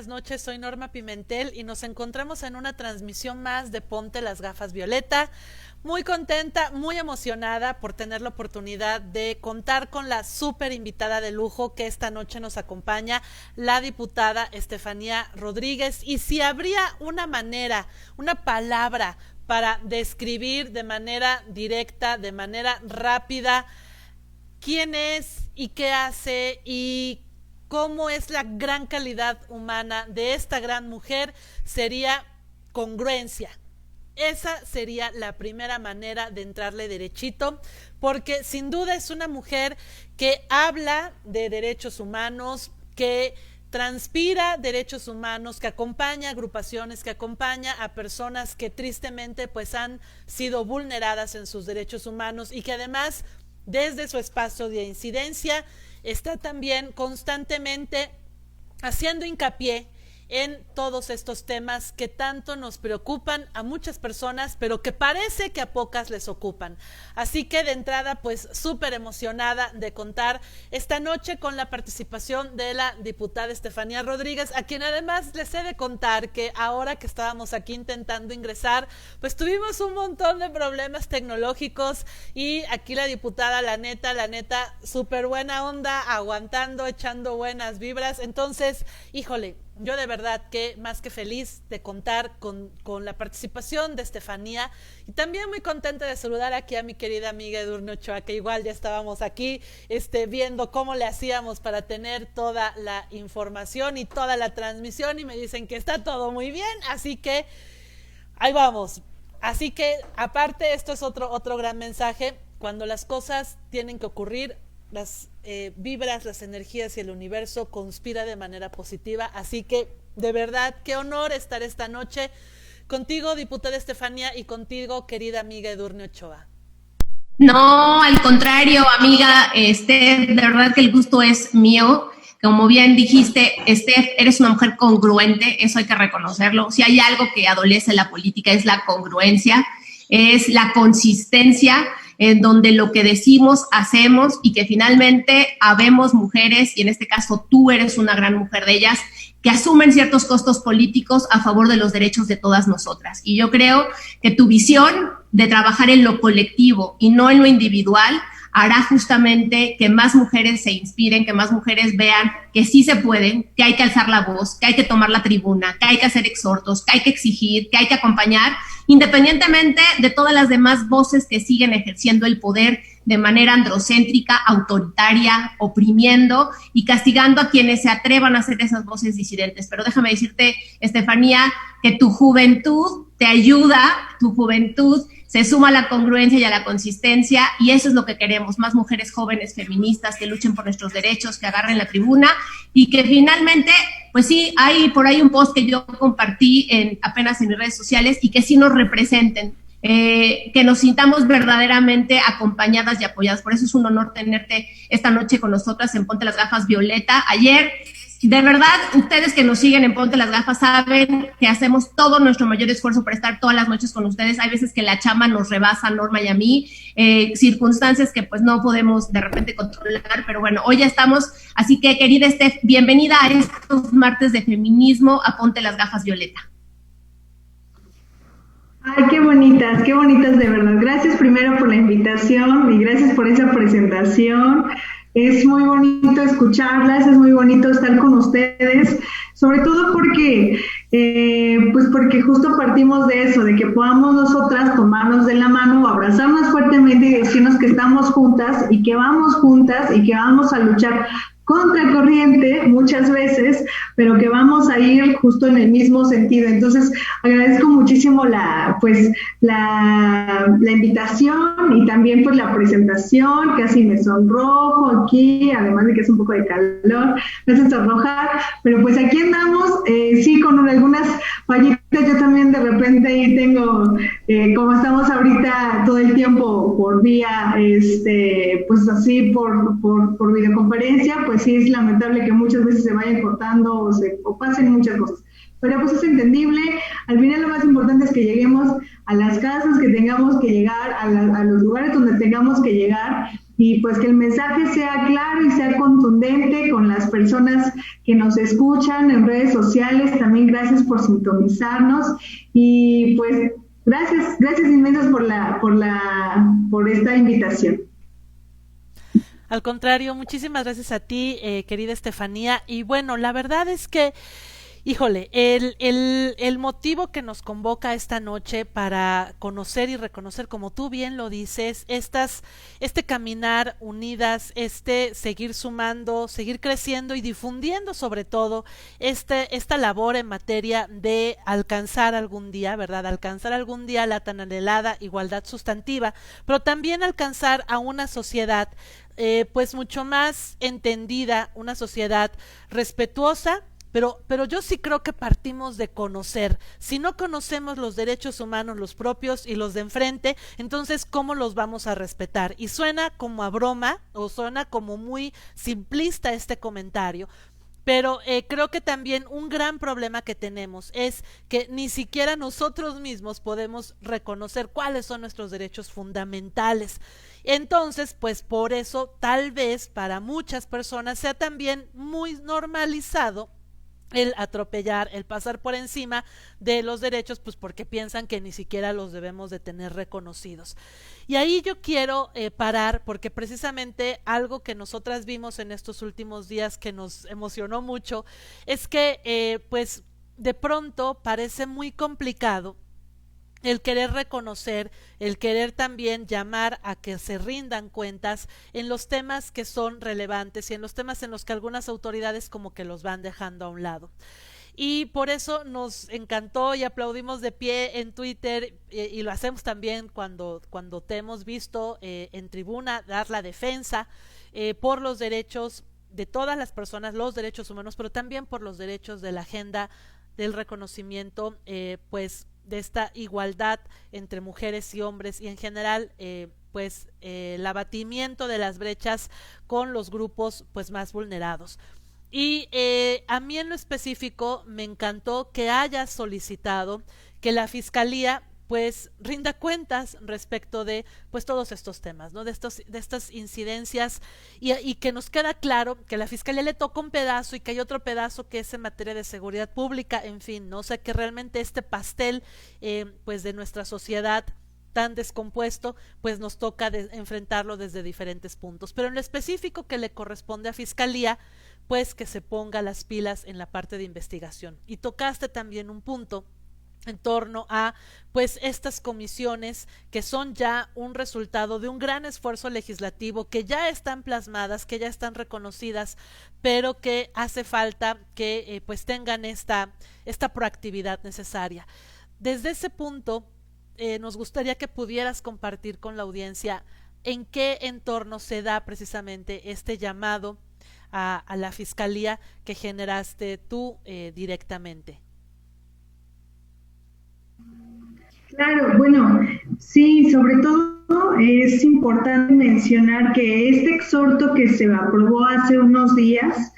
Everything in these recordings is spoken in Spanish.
buenas noches, soy Norma Pimentel y nos encontramos en una transmisión más de Ponte las Gafas Violeta. Muy contenta, muy emocionada por tener la oportunidad de contar con la súper invitada de lujo que esta noche nos acompaña, la diputada Estefanía Rodríguez. Y si habría una manera, una palabra para describir de manera directa, de manera rápida, quién es y qué hace y cómo es la gran calidad humana de esta gran mujer, sería congruencia. Esa sería la primera manera de entrarle derechito, porque sin duda es una mujer que habla de derechos humanos, que transpira derechos humanos, que acompaña a agrupaciones, que acompaña a personas que tristemente pues han sido vulneradas en sus derechos humanos y que además desde su espacio de incidencia está también constantemente haciendo hincapié en todos estos temas que tanto nos preocupan a muchas personas, pero que parece que a pocas les ocupan. Así que de entrada, pues súper emocionada de contar esta noche con la participación de la diputada Estefanía Rodríguez, a quien además les he de contar que ahora que estábamos aquí intentando ingresar, pues tuvimos un montón de problemas tecnológicos y aquí la diputada, la neta, súper buena onda, aguantando, echando buenas vibras. Entonces, híjole, yo de verdad que más que feliz de contar con la participación de Estefanía y también muy contenta de saludar aquí a mi querida amiga Edurne Ochoa, que igual ya estábamos aquí viendo cómo le hacíamos para tener toda la información y toda la transmisión y me dicen que está todo muy bien, así que ahí vamos. Así que aparte esto es otro gran mensaje, cuando las cosas tienen que ocurrir, las vibras, las energías y el universo conspira de manera positiva, así que de verdad qué honor estar esta noche contigo, diputada Estefanía, y contigo, querida amiga Edurne Ochoa. No, al contrario, amiga, de verdad que el gusto es mío. Como bien dijiste, eres una mujer congruente, eso hay que reconocerlo. Si hay algo que adolece la política es la congruencia, es la consistencia en donde lo que decimos, hacemos y que finalmente habemos mujeres, y en este caso tú eres una gran mujer de ellas, que asumen ciertos costos políticos a favor de los derechos de todas nosotras. Y yo creo que tu visión de trabajar en lo colectivo y no en lo individual hará justamente que más mujeres se inspiren, que más mujeres vean que sí se pueden, que hay que alzar la voz, que hay que tomar la tribuna, que hay que hacer exhortos, que hay que exigir, que hay que acompañar, independientemente de todas las demás voces que siguen ejerciendo el poder de manera androcéntrica, autoritaria, oprimiendo y castigando a quienes se atrevan a hacer esas voces disidentes. Pero déjame decirte, Estefanía, que tu juventud te ayuda, tu juventud se suma a la congruencia y a la consistencia, y eso es lo que queremos, más mujeres jóvenes feministas que luchen por nuestros derechos, que agarren la tribuna y que finalmente, pues sí, hay por ahí un post que yo compartí apenas en mis redes sociales y que sí nos representen, que nos sintamos verdaderamente acompañadas y apoyadas. Por eso es un honor tenerte esta noche con nosotras en Ponte las Gafas Violeta. Ayer, de verdad, ustedes que nos siguen en Ponte las Gafas saben que hacemos todo nuestro mayor esfuerzo para estar todas las noches con ustedes. Hay veces que la chamba nos rebasa a Norma y a mí, circunstancias que pues no podemos de repente controlar, pero bueno, hoy ya estamos. Así que, querida Steph, bienvenida a estos martes de feminismo a Ponte las Gafas Violeta. Ay, qué bonitas de verdad. Gracias primero por la invitación y gracias por esa presentación. Es muy bonito escucharlas, es muy bonito estar con ustedes, sobre todo porque, pues porque justo partimos de eso, de que podamos nosotras tomarnos de la mano, abrazarnos fuertemente y decirnos que estamos juntas y que vamos a luchar contra corriente muchas veces, pero que vamos a ir justo en el mismo sentido. Entonces, agradezco muchísimo la invitación y también pues la presentación, casi me sonrojo aquí, además de que es un poco de calor, me hace sonrojar, pero pues aquí andamos, sí, con algunas fallitas. Yo también de repente ahí tengo, como estamos ahorita todo el tiempo por vía, pues así por videoconferencia, pues sí es lamentable que muchas veces se vayan cortando o pasen muchas cosas. Pero pues es entendible. Al final lo más importante es que lleguemos a las casas que tengamos que llegar, a los lugares donde tengamos que llegar y pues que el mensaje sea claro y sea contundente con las personas que nos escuchan en redes sociales. También gracias por sintonizarnos y pues gracias inmensas por esta invitación. Al contrario, muchísimas gracias a ti, querida Estefanía. Y bueno, la verdad es que, híjole, el motivo que nos convoca esta noche para conocer y reconocer, como tú bien lo dices, este caminar unidas, seguir sumando, seguir creciendo y difundiendo sobre todo esta labor en materia de alcanzar algún día, ¿verdad? Alcanzar algún día la tan anhelada igualdad sustantiva, pero también alcanzar a una sociedad pues mucho más entendida, una sociedad respetuosa. Pero yo sí creo que partimos de conocer. Si no conocemos los derechos humanos, los propios y los de enfrente, entonces ¿cómo los vamos a respetar? Y suena como a broma o suena como muy simplista este comentario. Pero creo que también un gran problema que tenemos es que ni siquiera nosotros mismos podemos reconocer cuáles son nuestros derechos fundamentales. Entonces, pues por eso tal vez para muchas personas sea también muy normalizado el atropellar, el pasar por encima de los derechos, pues porque piensan que ni siquiera los debemos de tener reconocidos. Y ahí yo quiero parar, porque precisamente algo que nosotras vimos en estos últimos días que nos emocionó mucho, es que pues de pronto parece muy complicado el querer reconocer, el querer también llamar a que se rindan cuentas en los temas que son relevantes y en los temas en los que algunas autoridades como que los van dejando a un lado. Y por eso nos encantó y aplaudimos de pie en Twitter y lo hacemos también cuando te hemos visto en tribuna dar la defensa por los derechos de todas las personas, los derechos humanos, pero también por los derechos de la agenda del reconocimiento pues de esta igualdad entre mujeres y hombres y en general el abatimiento de las brechas con los grupos pues más vulnerados. Y a mí en lo específico me encantó que haya solicitado que la Fiscalía pues rinda cuentas respecto de pues todos estos temas, ¿no? De estas incidencias y que nos queda claro que a la Fiscalía le toca un pedazo y que hay otro pedazo que es en materia de seguridad pública, en fin, ¿no? O sea que realmente este pastel pues de nuestra sociedad tan descompuesto, pues nos toca enfrentarlo desde diferentes puntos. Pero en lo específico que le corresponde a Fiscalía, pues que se ponga las pilas en la parte de investigación. Y tocaste también un punto en torno a pues estas comisiones que son ya un resultado de un gran esfuerzo legislativo, que ya están plasmadas, que ya están reconocidas, pero que hace falta que pues tengan esta proactividad necesaria. Desde ese punto nos gustaría que pudieras compartir con la audiencia en qué entorno se da precisamente este llamado a la Fiscalía que generaste tú directamente. Claro, bueno, sí, sobre todo es importante mencionar que este exhorto que se aprobó hace unos días,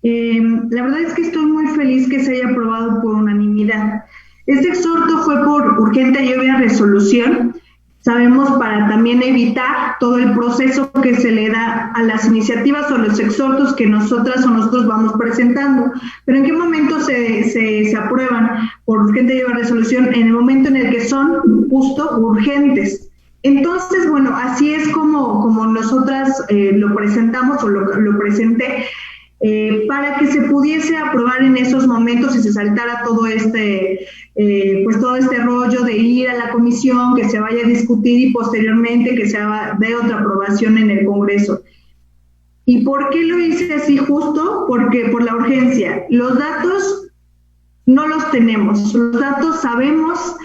la verdad es que estoy muy feliz que se haya aprobado por unanimidad. Este exhorto fue por urgente y obvia resolución, sabemos, para también evitar todo el proceso que se le da a las iniciativas o los exhortos que nosotras o nosotros vamos presentando. Pero ¿en qué momento se aprueban por urgente y obvia resolución? En el momento en el que son justo urgentes. Entonces, bueno, así es como nosotras lo presentamos o lo presenté, para que se pudiese aprobar en esos momentos y se saltara todo todo este rollo de ir a la comisión, que se vaya a discutir y posteriormente que se dé otra aprobación en el Congreso. ¿Y por qué lo hice así? Justo porque por la urgencia. Los datos no los tenemos. Los datos sabemos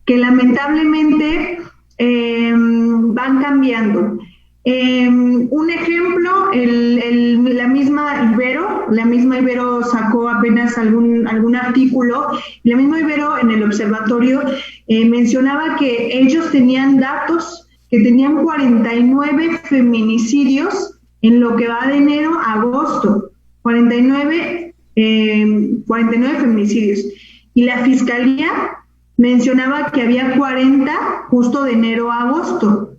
que lamentablemente van cambiando. Un ejemplo, la misma Ibero sacó apenas algún artículo, la misma Ibero en el observatorio mencionaba que ellos tenían datos, que tenían 49 feminicidios en lo que va de enero a agosto, 49 feminicidios, y la Fiscalía mencionaba que había 40 justo de enero a agosto.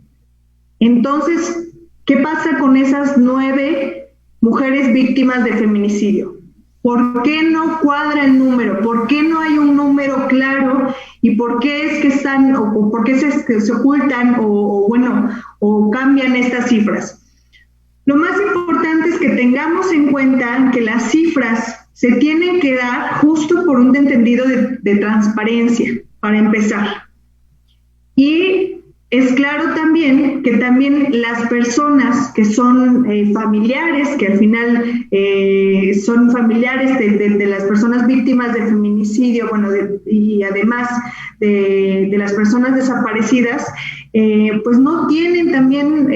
Entonces, ¿qué pasa con esas 9 mujeres víctimas de feminicidio? ¿Por qué no cuadra el número? ¿Por qué no hay un número claro? ¿Y por qué es que están, o por qué se ocultan o cambian estas cifras? Lo más importante es que tengamos en cuenta que las cifras se tienen que dar justo por un entendido de transparencia, para empezar. Y es claro también que también las personas que son familiares, que al final son familiares de las personas víctimas de feminicidio, y además de las personas desaparecidas, pues no tienen también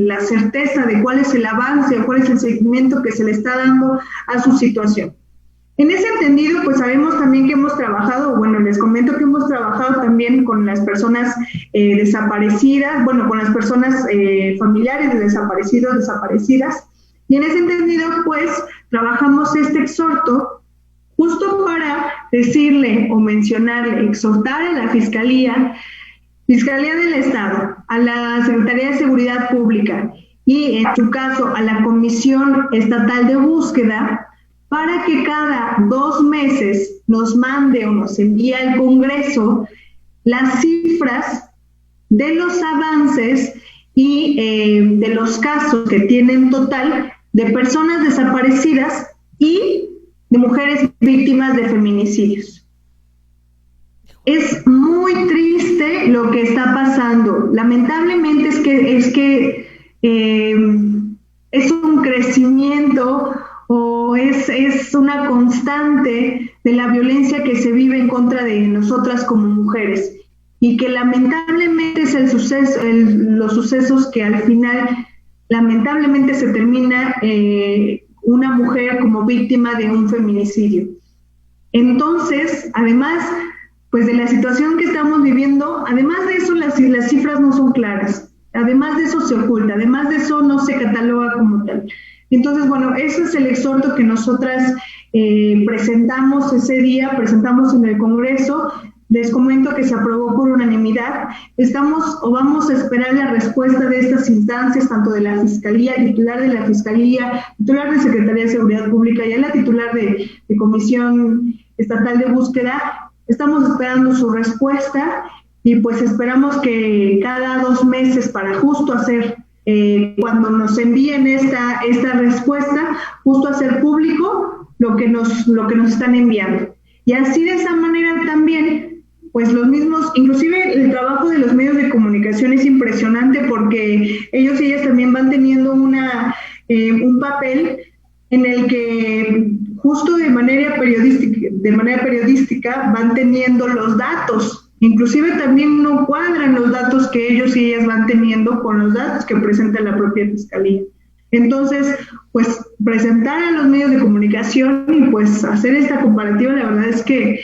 la certeza de cuál es el avance o cuál es el seguimiento que se le está dando a su situación. En ese entendido, pues sabemos también que hemos trabajado, les comento que hemos trabajado también con las personas desaparecidas, con las personas familiares de desaparecidos, desaparecidas, y en ese entendido, pues, trabajamos este exhorto justo para decirle o mencionarle, exhortar a la Fiscalía del Estado, a la Secretaría de Seguridad Pública y, en su caso, a la Comisión Estatal de Búsqueda, para que cada 2 meses nos mande o nos envíe al Congreso las cifras de los avances y de los casos que tienen total de personas desaparecidas y de mujeres víctimas de feminicidios. Es muy triste lo que está pasando. Lamentablemente es que es un crecimiento o es una constante de la violencia que se vive en contra de nosotras como mujeres, y que lamentablemente es los sucesos que al final lamentablemente se termina una mujer como víctima de un feminicidio. Entonces, además pues de la situación que estamos viviendo, además de eso las cifras no son claras, además de eso se oculta, además de eso no se cataloga como tal. Entonces, ese es el exhorto que nosotras presentamos ese día, presentamos en el Congreso. Les comento que se aprobó por unanimidad. Vamos a esperar la respuesta de estas instancias, tanto de la Fiscalía, titular de la Fiscalía, titular de Secretaría de Seguridad Pública y a la titular de Comisión Estatal de Búsqueda. Estamos esperando su respuesta y pues esperamos que cada 2 meses, para justo hacer, cuando nos envíen esta respuesta, justo hacer público lo que nos están enviando. Y así, de esa manera también, pues los mismos, inclusive el trabajo de los medios de comunicación es impresionante, porque ellos y ellas también van teniendo un papel en el que justo de manera periodística van teniendo los datos. Inclusive también no cuadran los datos que ellos y ellas van teniendo con los datos que presenta la propia Fiscalía. Entonces, pues presentar a los medios de comunicación y pues hacer esta comparativa, la verdad es que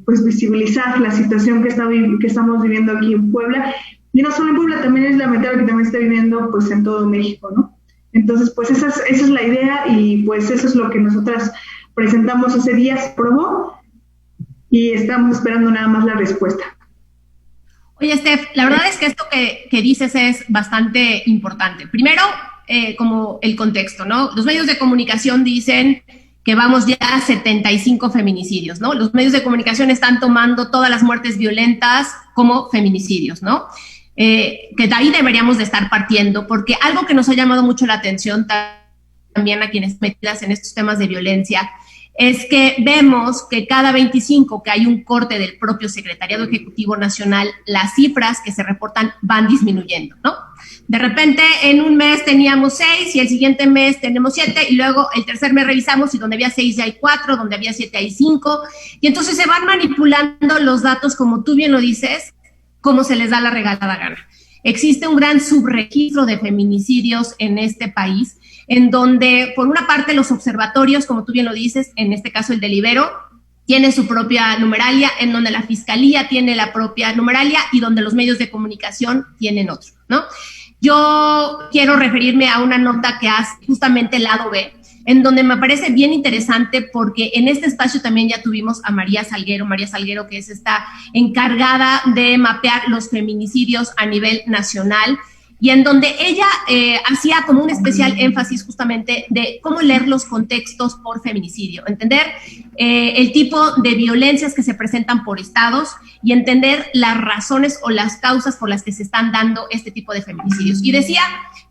pues visibilizar la situación que estamos viviendo aquí en Puebla, y no solo en Puebla, también es lamentable que también esté viviendo pues en todo México, ¿no? Entonces, pues esa es la idea, y pues eso es lo que nosotras presentamos ese día, se aprobó, y estamos esperando nada más la respuesta. Oye, Steph, la verdad es que esto que dices es bastante importante. Primero, como el contexto, ¿no? Los medios de comunicación dicen que vamos ya a 75 feminicidios, ¿no? Los medios de comunicación están tomando todas las muertes violentas como feminicidios, ¿no? Que de ahí deberíamos de estar partiendo, porque algo que nos ha llamado mucho la atención también a quienes metidas en estos temas de violencia es que vemos que cada 25 que hay un corte del propio Secretariado Ejecutivo Nacional, las cifras que se reportan van disminuyendo, ¿no? De repente en un mes teníamos 6 y el siguiente mes tenemos 7 y luego el tercer mes revisamos y donde había 6 ya hay 4, donde había 7 hay 5, y entonces se van manipulando los datos, como tú bien lo dices, como se les da la regalada gana. Existe un gran subregistro de feminicidios en este país, en donde, por una parte, los observatorios, como tú bien lo dices, en este caso el del Ibero, tiene su propia numeralia, en donde la Fiscalía tiene la propia numeralia y donde los medios de comunicación tienen otro, ¿no? Yo quiero referirme a una nota que hace justamente el lado B, en donde me parece bien interesante, porque en este espacio también ya tuvimos a María Salguero, que es esta encargada de mapear los feminicidios a nivel nacional. y en donde ella hacía como un especial énfasis justamente de cómo leer los contextos por feminicidio, entender el tipo de violencias que se presentan por estados y entender las razones o las causas por las que se están dando este tipo de feminicidios. Y decía,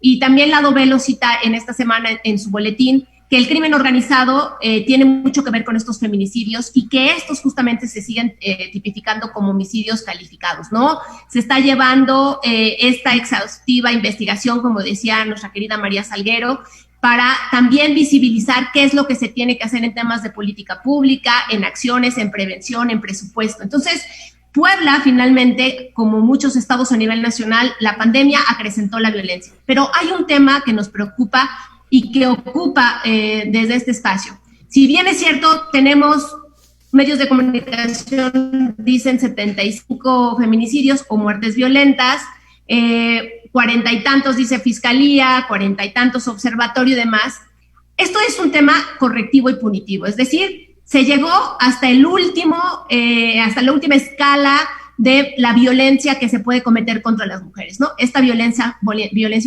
y también Lado B lo cita en esta semana en su boletín, que el crimen organizado tiene mucho que ver con estos feminicidios y que estos justamente se siguen tipificando como homicidios calificados, ¿no? Se está llevando esta exhaustiva investigación, como decía nuestra querida María Salguero, para también visibilizar qué es lo que se tiene que hacer en temas de política pública, en acciones, en prevención, en presupuesto. Entonces, Puebla, finalmente, como muchos estados a nivel nacional, la pandemia acrecentó la violencia. Pero hay un tema que nos preocupa y que ocupa desde este espacio. Si bien es cierto, tenemos medios de comunicación, dicen 75 feminicidios o muertes violentas, 40 y tantos dice Fiscalía, 40 y tantos Observatorio y demás. Esto es un tema correctivo y punitivo, es decir, se llegó hasta el último, hasta la última escala de la violencia que se puede cometer contra las mujeres, ¿no? Esta violencia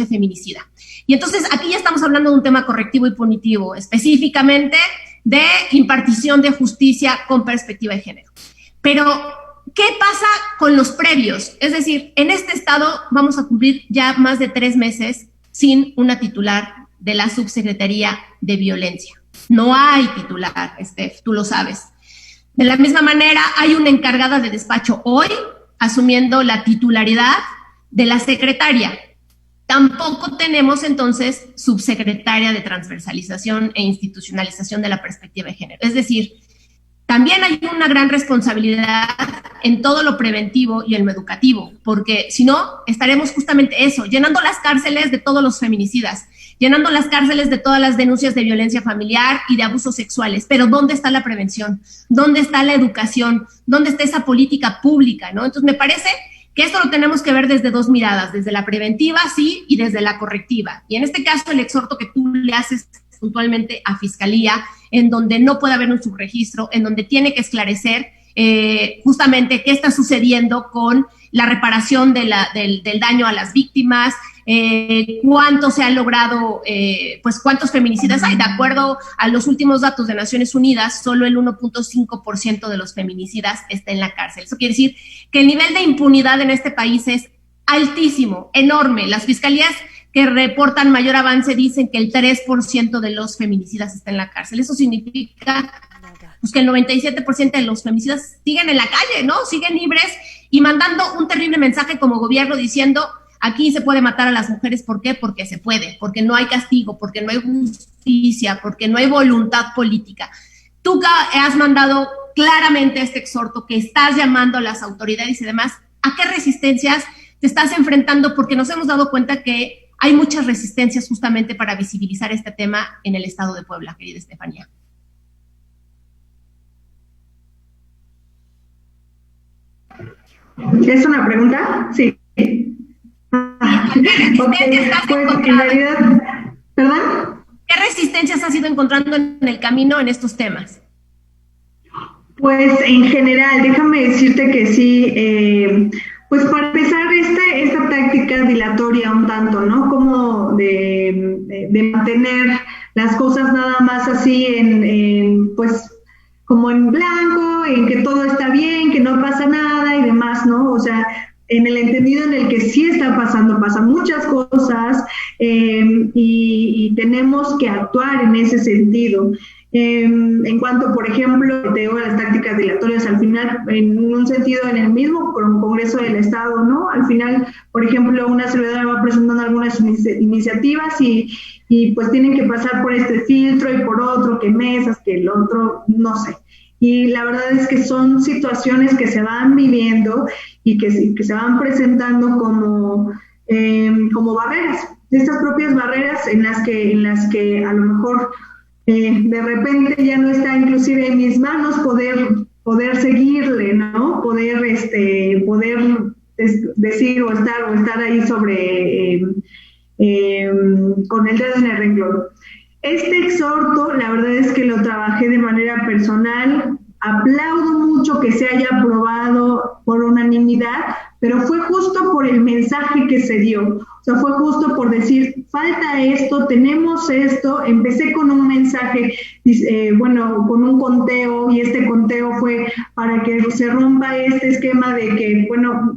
feminicida. Y entonces aquí ya estamos hablando de un tema correctivo y punitivo, específicamente de impartición de justicia con perspectiva de género. Pero, ¿qué pasa con los previos? Es decir, en este estado vamos a cumplir ya más de 3 meses sin una titular de la Subsecretaría de Violencia. No hay titular, Steph, tú lo sabes. De la misma manera, hay una encargada de despacho hoy asumiendo la titularidad de la secretaria. Tampoco tenemos entonces subsecretaria de transversalización e institucionalización de la perspectiva de género. Es decir, también hay una gran responsabilidad en todo lo preventivo y en lo educativo, porque si no, estaremos justamente eso, llenando las cárceles de todos los feminicidas, llenando las cárceles de todas las denuncias de violencia familiar y de abusos sexuales. Pero ¿dónde está la prevención? ¿Dónde está la educación? ¿Dónde está esa política pública, no? Entonces, me parece que esto lo tenemos que ver desde 2 miradas, desde la preventiva, sí, y desde la correctiva. Y en este caso, el exhorto que tú le haces puntualmente a Fiscalía, en donde no puede haber un subregistro, en donde tiene que esclarecer justamente qué está sucediendo con la reparación del daño a las víctimas, cuánto se ha logrado, pues cuántos feminicidas hay. De acuerdo a los últimos datos de Naciones Unidas, solo el 1.5% de los feminicidas está en la cárcel. Eso quiere decir que el nivel de impunidad en este país es altísimo, enorme. Las fiscalías que reportan mayor avance dicen que el 3% de los feminicidas está en la cárcel. Eso significa pues, que el 97% de los feminicidas siguen en la calle, ¿no? Siguen libres y mandando un terrible mensaje como gobierno diciendo: aquí se puede matar a las mujeres. ¿Por qué? Porque se puede, porque no hay castigo, porque no hay justicia, porque no hay voluntad política. Tú has mandado claramente este exhorto que estás llamando a las autoridades y demás. ¿A qué resistencias te estás enfrentando? Porque nos hemos dado cuenta que hay muchas resistencias justamente para visibilizar este tema en el estado de Puebla, querida Estefanía. ¿Es una pregunta? Sí. Okay. Pues, en realidad, ¿perdón? ¿Qué resistencias has ido encontrando en el camino en estos temas? Pues en general, déjame decirte que sí, pues para empezar esta práctica dilatoria un tanto, ¿no? Como de mantener las cosas nada más así pues como en blanco, en que todo está bien, que no pasa nada y demás, ¿no? O sea, en el entendido en el que sí pasan muchas cosas y tenemos que actuar en ese sentido. En cuanto, por ejemplo, te digo, las tácticas dilatorias, al final, en un sentido, en el mismo Congreso del Estado, ¿no? Al final, por ejemplo, una servidora va presentando algunas iniciativas y pues tienen que pasar por este filtro y por otro, que mesas, que el otro, no sé. Y la verdad es que son situaciones que se van viviendo y que se van presentando como barreras, estas propias barreras en las que a lo mejor de repente ya no está inclusive en mis manos poder seguirle, ¿no? Poder decir o estar ahí sobre con el dedo en el renglón. Este exhorto, la verdad es que lo trabajé de manera personal. Aplaudo mucho que se haya aprobado por unanimidad, pero fue justo por el mensaje que se dio, o sea, fue justo por decir, falta esto, tenemos esto, empecé con un mensaje, con un conteo, y este conteo fue para que se rompa este esquema de que,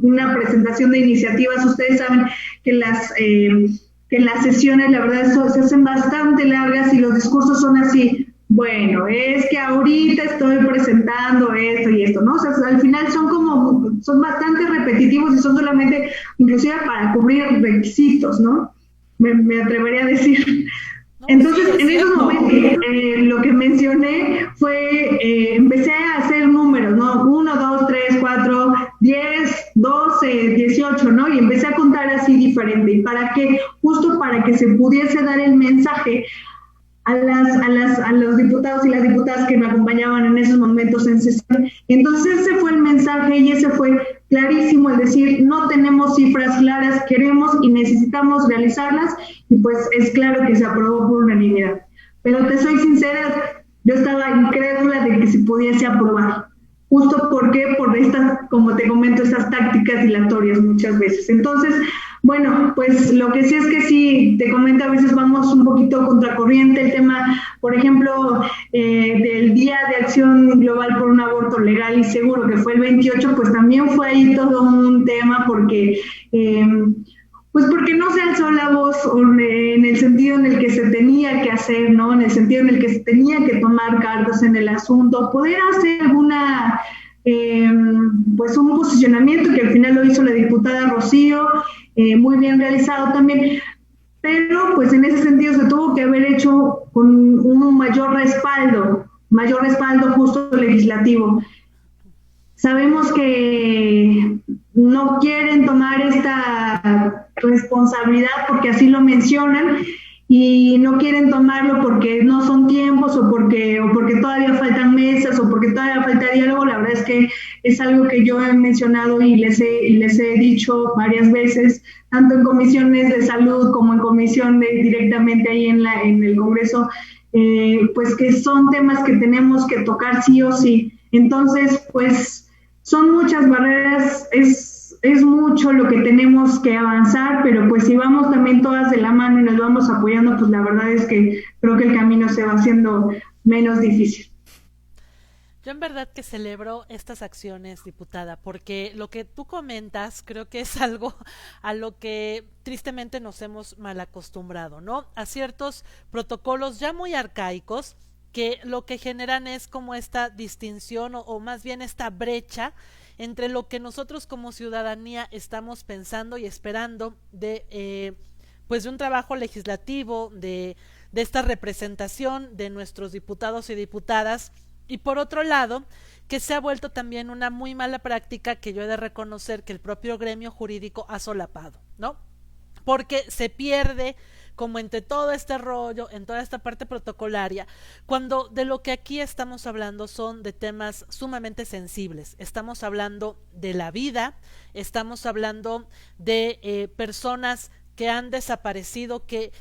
una presentación de iniciativas, ustedes saben que las sesiones, la verdad, se hacen bastante largas y los discursos son así. Bueno, es que ahorita estoy presentando esto y esto, ¿no? O sea, al final son bastante repetitivos y son solamente, inclusive para cubrir requisitos, ¿no? Me atrevería a decir. Entonces, en esos momentos, lo que mencioné fue, empecé a hacer números, ¿no? 1, 2, 3, 4, 10, 12, 18, ¿no? Y empecé a contar así diferente. ¿Y para qué? Justo para que se pudiese dar el mensaje a los diputados y las diputadas que me acompañaban en esos momentos en sesión. Entonces ese fue el mensaje y ese fue clarísimo, el decir, no tenemos cifras claras, queremos y necesitamos realizarlas, y pues es claro que se aprobó por unanimidad. Pero te soy sincera, yo estaba incrédula de que se pudiese aprobar. Justo porque por estas, como te comento, estas tácticas dilatorias muchas veces. Entonces, bueno, pues lo que sí es que sí, te comento, a veces vamos un poquito contracorriente. El tema, por ejemplo, del Día de Acción Global por un Aborto Legal y Seguro, que fue el 28, pues también fue ahí todo un tema porque porque no se alzó la voz en el sentido en el que se tenía que hacer, ¿no? En el sentido en el que se tenía que tomar cartas en el asunto, poder hacer alguna, un posicionamiento que al final lo hizo la diputada Rocío, muy bien realizado también, pero pues en ese sentido se tuvo que haber hecho con un mayor respaldo justo legislativo. Sabemos que no quieren tomar esta responsabilidad porque así lo mencionan y no quieren tomarlo porque no son tiempos o porque todavía faltan mesas o porque todavía falta diálogo. La verdad es que es algo que yo he mencionado y les he dicho varias veces, tanto en comisiones de salud como en comisiones directamente ahí en el Congreso, pues que son temas que tenemos que tocar sí o sí. Entonces, pues son muchas barreras, es mucho lo que tenemos que avanzar, pero pues si vamos también todas de la mano y nos vamos apoyando, pues la verdad es que creo que el camino se va haciendo menos difícil. Yo en verdad que celebro estas acciones, diputada, porque lo que tú comentas creo que es algo a lo que tristemente nos hemos mal acostumbrado, ¿no? A ciertos protocolos ya muy arcaicos que lo que generan es como esta distinción o más bien esta brecha entre lo que nosotros como ciudadanía estamos pensando y esperando de un trabajo legislativo, de esta representación de nuestros diputados y diputadas, y por otro lado, que se ha vuelto también una muy mala práctica que yo he de reconocer que el propio gremio jurídico ha solapado, ¿no? Porque se pierde como entre todo este rollo, en toda esta parte protocolaria, cuando de lo que aquí estamos hablando son de temas sumamente sensibles. Estamos hablando de la vida, estamos hablando de personas que han desaparecido, que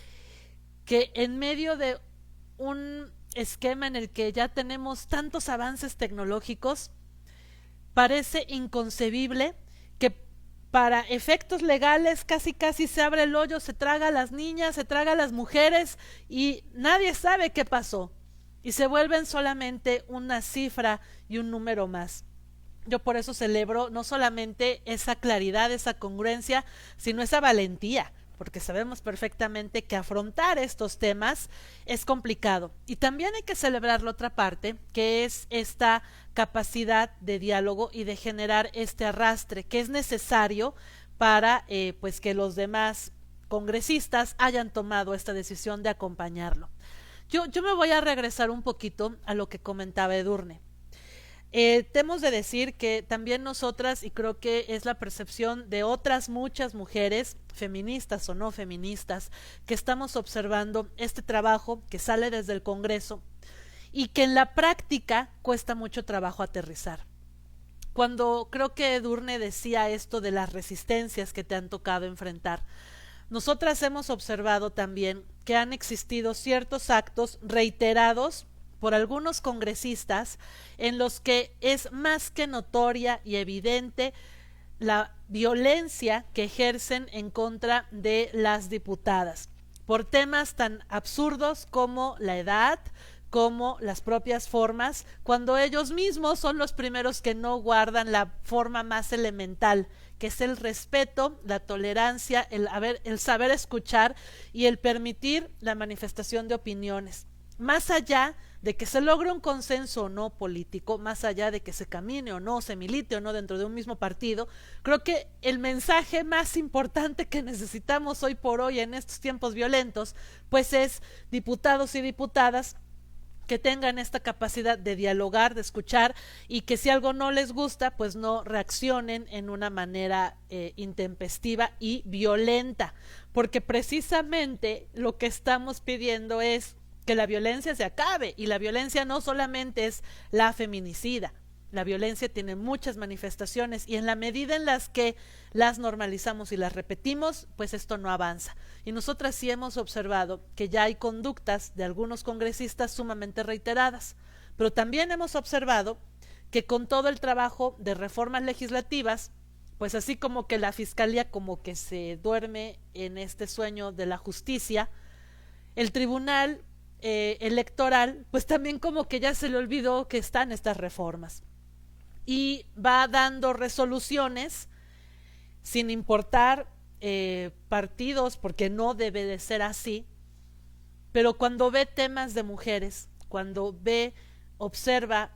en medio de un esquema en el que ya tenemos tantos avances tecnológicos, parece inconcebible que para efectos legales casi se abre el hoyo, se traga a las niñas, se traga a las mujeres y nadie sabe qué pasó y se vuelven solamente una cifra y un número más. Yo por eso celebro no solamente esa claridad, esa congruencia, sino esa valentía, porque sabemos perfectamente que afrontar estos temas es complicado. Y también hay que celebrar la otra parte, que es esta capacidad de diálogo y de generar este arrastre que es necesario para que los demás congresistas hayan tomado esta decisión de acompañarlo. Yo me voy a regresar un poquito a lo que comentaba Edurne. Tenemos de decir que también nosotras, y creo que es la percepción de otras muchas mujeres, feministas o no feministas, que estamos observando este trabajo que sale desde el Congreso y que en la práctica cuesta mucho trabajo aterrizar. Cuando creo que Edurne decía esto de las resistencias que te han tocado enfrentar, nosotras hemos observado también que han existido ciertos actos reiterados por algunos congresistas en los que es más que notoria y evidente la violencia que ejercen en contra de las diputadas por temas tan absurdos como la edad, como las propias formas, cuando ellos mismos son los primeros que no guardan la forma más elemental, que es el respeto, la tolerancia, el saber escuchar y el permitir la manifestación de opiniones. Más allá de que se logre un consenso o no político, más allá de que se camine o no, se milite o no dentro de un mismo partido, creo que el mensaje más importante que necesitamos hoy por hoy en estos tiempos violentos, pues es diputados y diputadas que tengan esta capacidad de dialogar, de escuchar, y que si algo no les gusta, pues no reaccionen en una manera intempestiva y violenta, porque precisamente lo que estamos pidiendo es que la violencia se acabe, y la violencia no solamente es la feminicida, la violencia tiene muchas manifestaciones, y en la medida en las que las normalizamos y las repetimos, pues esto no avanza. Y nosotras sí hemos observado que ya hay conductas de algunos congresistas sumamente reiteradas, pero también hemos observado que con todo el trabajo de reformas legislativas, pues así como que la fiscalía como que se duerme en este sueño de la justicia, el tribunal electoral pues también como que ya se le olvidó que están estas reformas y va dando resoluciones sin importar partidos, porque no debe de ser así, pero cuando ve temas de mujeres, cuando observa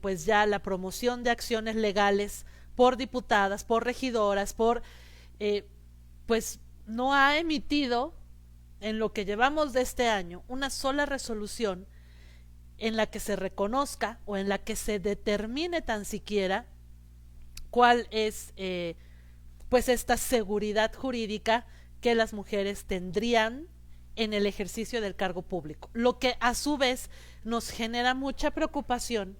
pues ya la promoción de acciones legales por diputadas, por regidoras, pues no ha emitido en lo que llevamos de este año una sola resolución en la que se reconozca o en la que se determine tan siquiera cuál es pues esta seguridad jurídica que las mujeres tendrían en el ejercicio del cargo público, lo que a su vez nos genera mucha preocupación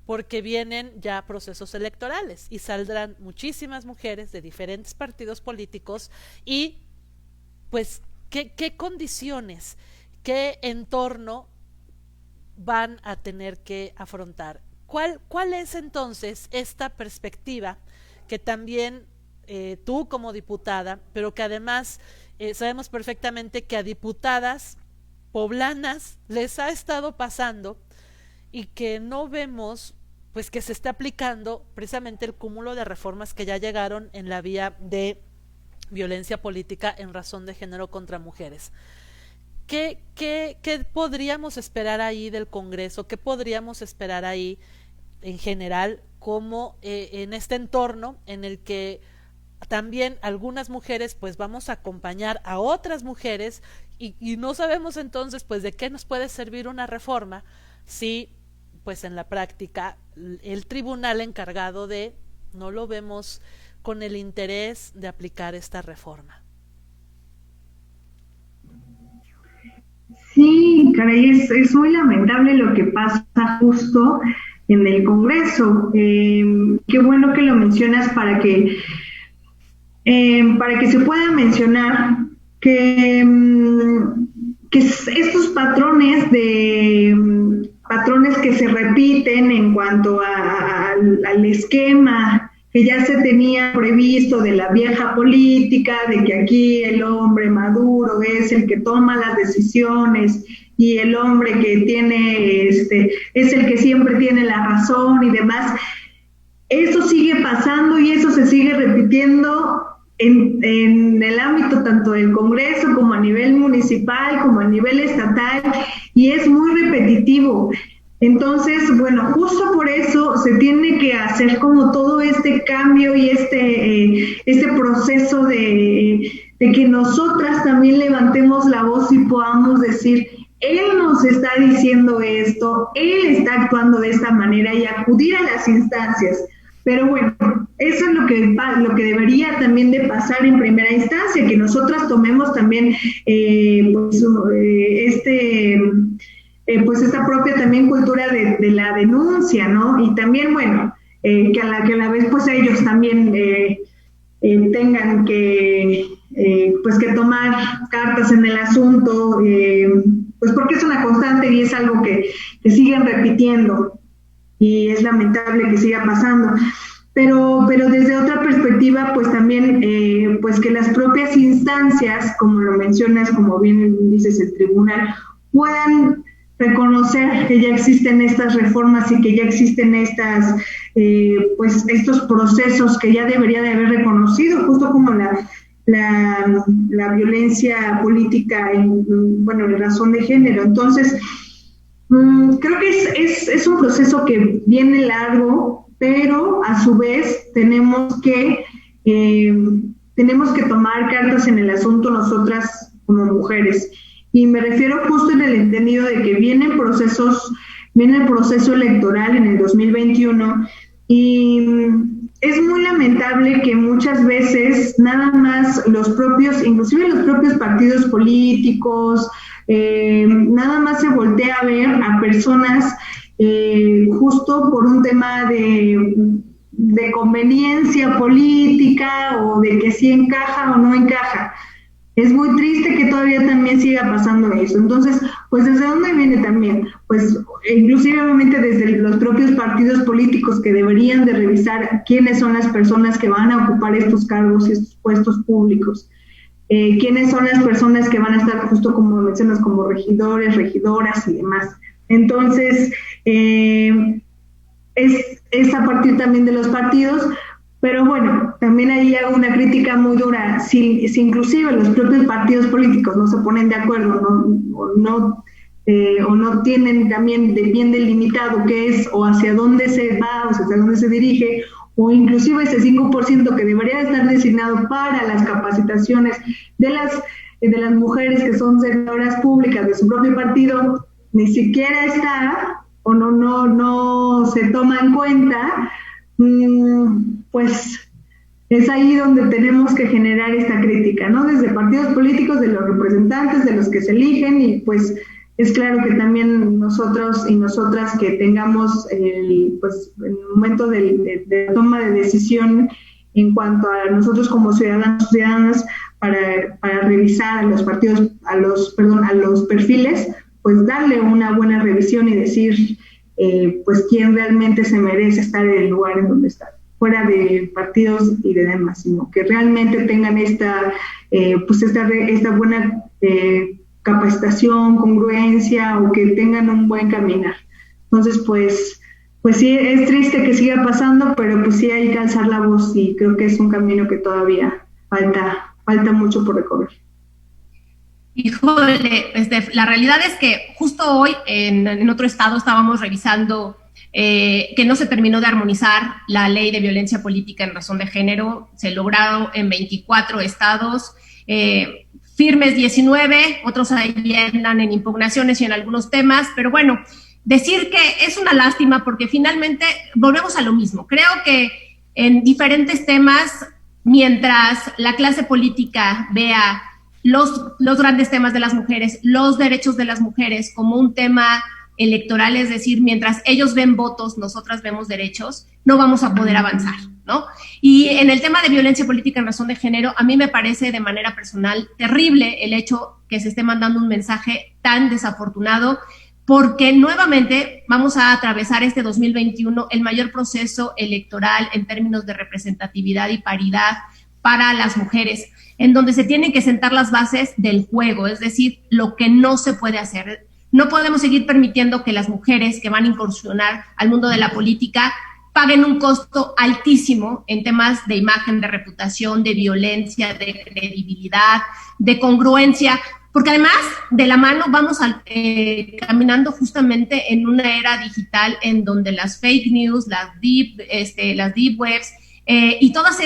porque vienen ya procesos electorales y saldrán muchísimas mujeres de diferentes partidos políticos y pues ¿qué condiciones, qué entorno van a tener que afrontar? ¿Cuál es entonces esta perspectiva que también tú como diputada, pero que además sabemos perfectamente que a diputadas poblanas les ha estado pasando y que no vemos pues que se está aplicando precisamente el cúmulo de reformas que ya llegaron en la vía de violencia política en razón de género contra mujeres? ¿Qué podríamos esperar ahí del Congreso? ¿Qué podríamos esperar ahí en general como en este entorno en el que también algunas mujeres pues vamos a acompañar a otras mujeres y no sabemos entonces pues de qué nos puede servir una reforma si pues en la práctica el tribunal encargado no lo vemos con el interés de aplicar esta reforma? Sí, caray, es muy lamentable lo que pasa justo en el Congreso. Qué bueno que lo mencionas para que se pueda mencionar que estos patrones que se repiten en cuanto al esquema que ya se tenía previsto de la vieja política, de que aquí el hombre maduro es el que toma las decisiones y el hombre que tiene es el que siempre tiene la razón y demás. Eso sigue pasando y eso se sigue repitiendo en el ámbito tanto del Congreso como a nivel municipal, como a nivel estatal, y es muy repetitivo. Entonces, bueno, justo por eso se tiene que hacer como todo este cambio y este proceso de que nosotras también levantemos la voz y podamos decir, él nos está diciendo esto, él está actuando de esta manera, y acudir a las instancias. Pero bueno, eso es lo que debería también de pasar en primera instancia, que nosotras tomemos también pues esta propia también cultura de la denuncia, ¿no? Y también, bueno, que a la vez pues ellos también tengan que tomar cartas en el asunto, pues porque es una constante y es algo que siguen repitiendo y es lamentable que siga pasando. pero desde otra perspectiva, pues también, pues que las propias instancias, como lo mencionas, como bien dices, el tribunal, puedan reconocer que ya existen estas reformas y que ya existen estas, pues estos procesos que ya debería de haber reconocido, justo como la violencia política en razón de género. Entonces, creo que es un proceso que viene largo, pero a su vez tenemos que tomar cartas en el asunto nosotras como mujeres. Y me refiero justo en el entendido de que viene el proceso electoral en el 2021 y es muy lamentable que muchas veces nada más inclusive los propios partidos políticos, nada más se voltea a ver a personas justo por un tema de conveniencia política o de que sí encaja o no encaja. Es muy triste que todavía también siga pasando eso. Entonces, pues ¿desde dónde viene también? Pues inclusive obviamente desde los propios partidos políticos que deberían de revisar quiénes son las personas que van a ocupar estos cargos y estos puestos públicos. Quiénes son las personas que van a estar justo como mencionas, como regidores, regidoras y demás. Entonces, es a partir también de los partidos. Pero bueno, también ahí hago una crítica muy dura. Si inclusive los propios partidos políticos no se ponen de acuerdo o no tienen también bien delimitado qué es o hacia dónde se va o hacia dónde se dirige, o inclusive ese 5% que debería estar designado para las capacitaciones de las mujeres que son servidoras públicas de su propio partido, ni siquiera está o no se toma en cuenta, pues es ahí donde tenemos que generar esta crítica, ¿no? Desde partidos políticos, de los representantes, de los que se eligen, y pues es claro que también nosotros y nosotras que tengamos el momento de toma de decisión en cuanto a nosotros como ciudadanas para revisar a los partidos, a los perfiles, pues darle una buena revisión y decir pues quién realmente se merece estar en el lugar en donde está, fuera de partidos y de demás, sino que realmente tengan esta buena capacitación, congruencia, o que tengan un buen caminar. Entonces, pues sí, es triste que siga pasando, pero pues sí hay que alzar la voz y creo que es un camino que todavía falta mucho por recorrer. Híjole, la realidad es que justo hoy en otro estado estábamos revisando que no se terminó de armonizar la ley de violencia política en razón de género. Se lograron en 24 estados, firmes 19, otros ahí andan en impugnaciones y en algunos temas, pero bueno, decir que es una lástima porque finalmente volvemos a lo mismo. Creo que en diferentes temas, mientras la clase política vea los grandes temas de las mujeres, los derechos de las mujeres como un tema electoral, es decir, mientras ellos ven votos, nosotras vemos derechos, no vamos a poder avanzar, ¿no? Y en el tema de violencia política en razón de género, a mí me parece de manera personal terrible el hecho que se esté mandando un mensaje tan desafortunado, porque nuevamente vamos a atravesar este 2021 el mayor proceso electoral en términos de representatividad y paridad para las mujeres, en donde se tienen que sentar las bases del juego, es decir, lo que no se puede hacer. No podemos seguir permitiendo que las mujeres que van a incursionar al mundo de la política paguen un costo altísimo en temas de imagen, de reputación, de violencia, de credibilidad, de congruencia, porque además de la mano vamos caminando justamente en una era digital en donde las fake news, las deep webs y todos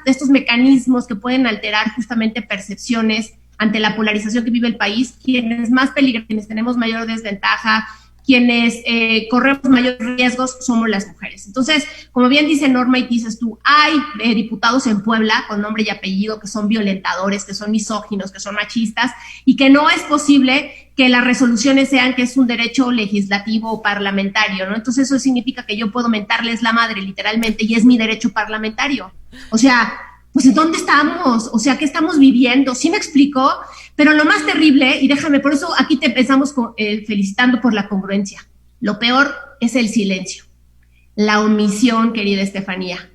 estos mecanismos que pueden alterar justamente percepciones ante la polarización que vive el país, quienes más peligran, quienes tenemos mayor desventaja, quienes corremos mayores riesgos somos las mujeres. Entonces, como bien dice Norma y dices tú, hay diputados en Puebla con nombre y apellido que son violentadores, que son misóginos, que son machistas, y que no es posible que las resoluciones sean que es un derecho legislativo o parlamentario, ¿no? Entonces eso significa que yo puedo mentarles la madre literalmente y es mi derecho parlamentario. O sea, pues ¿en dónde estamos? O sea, ¿qué estamos viviendo? ¿Sí me explico? Pero lo más terrible, y déjame, por eso aquí te empezamos felicitando por la congruencia. Lo peor es el silencio, la omisión, querida Estefanía.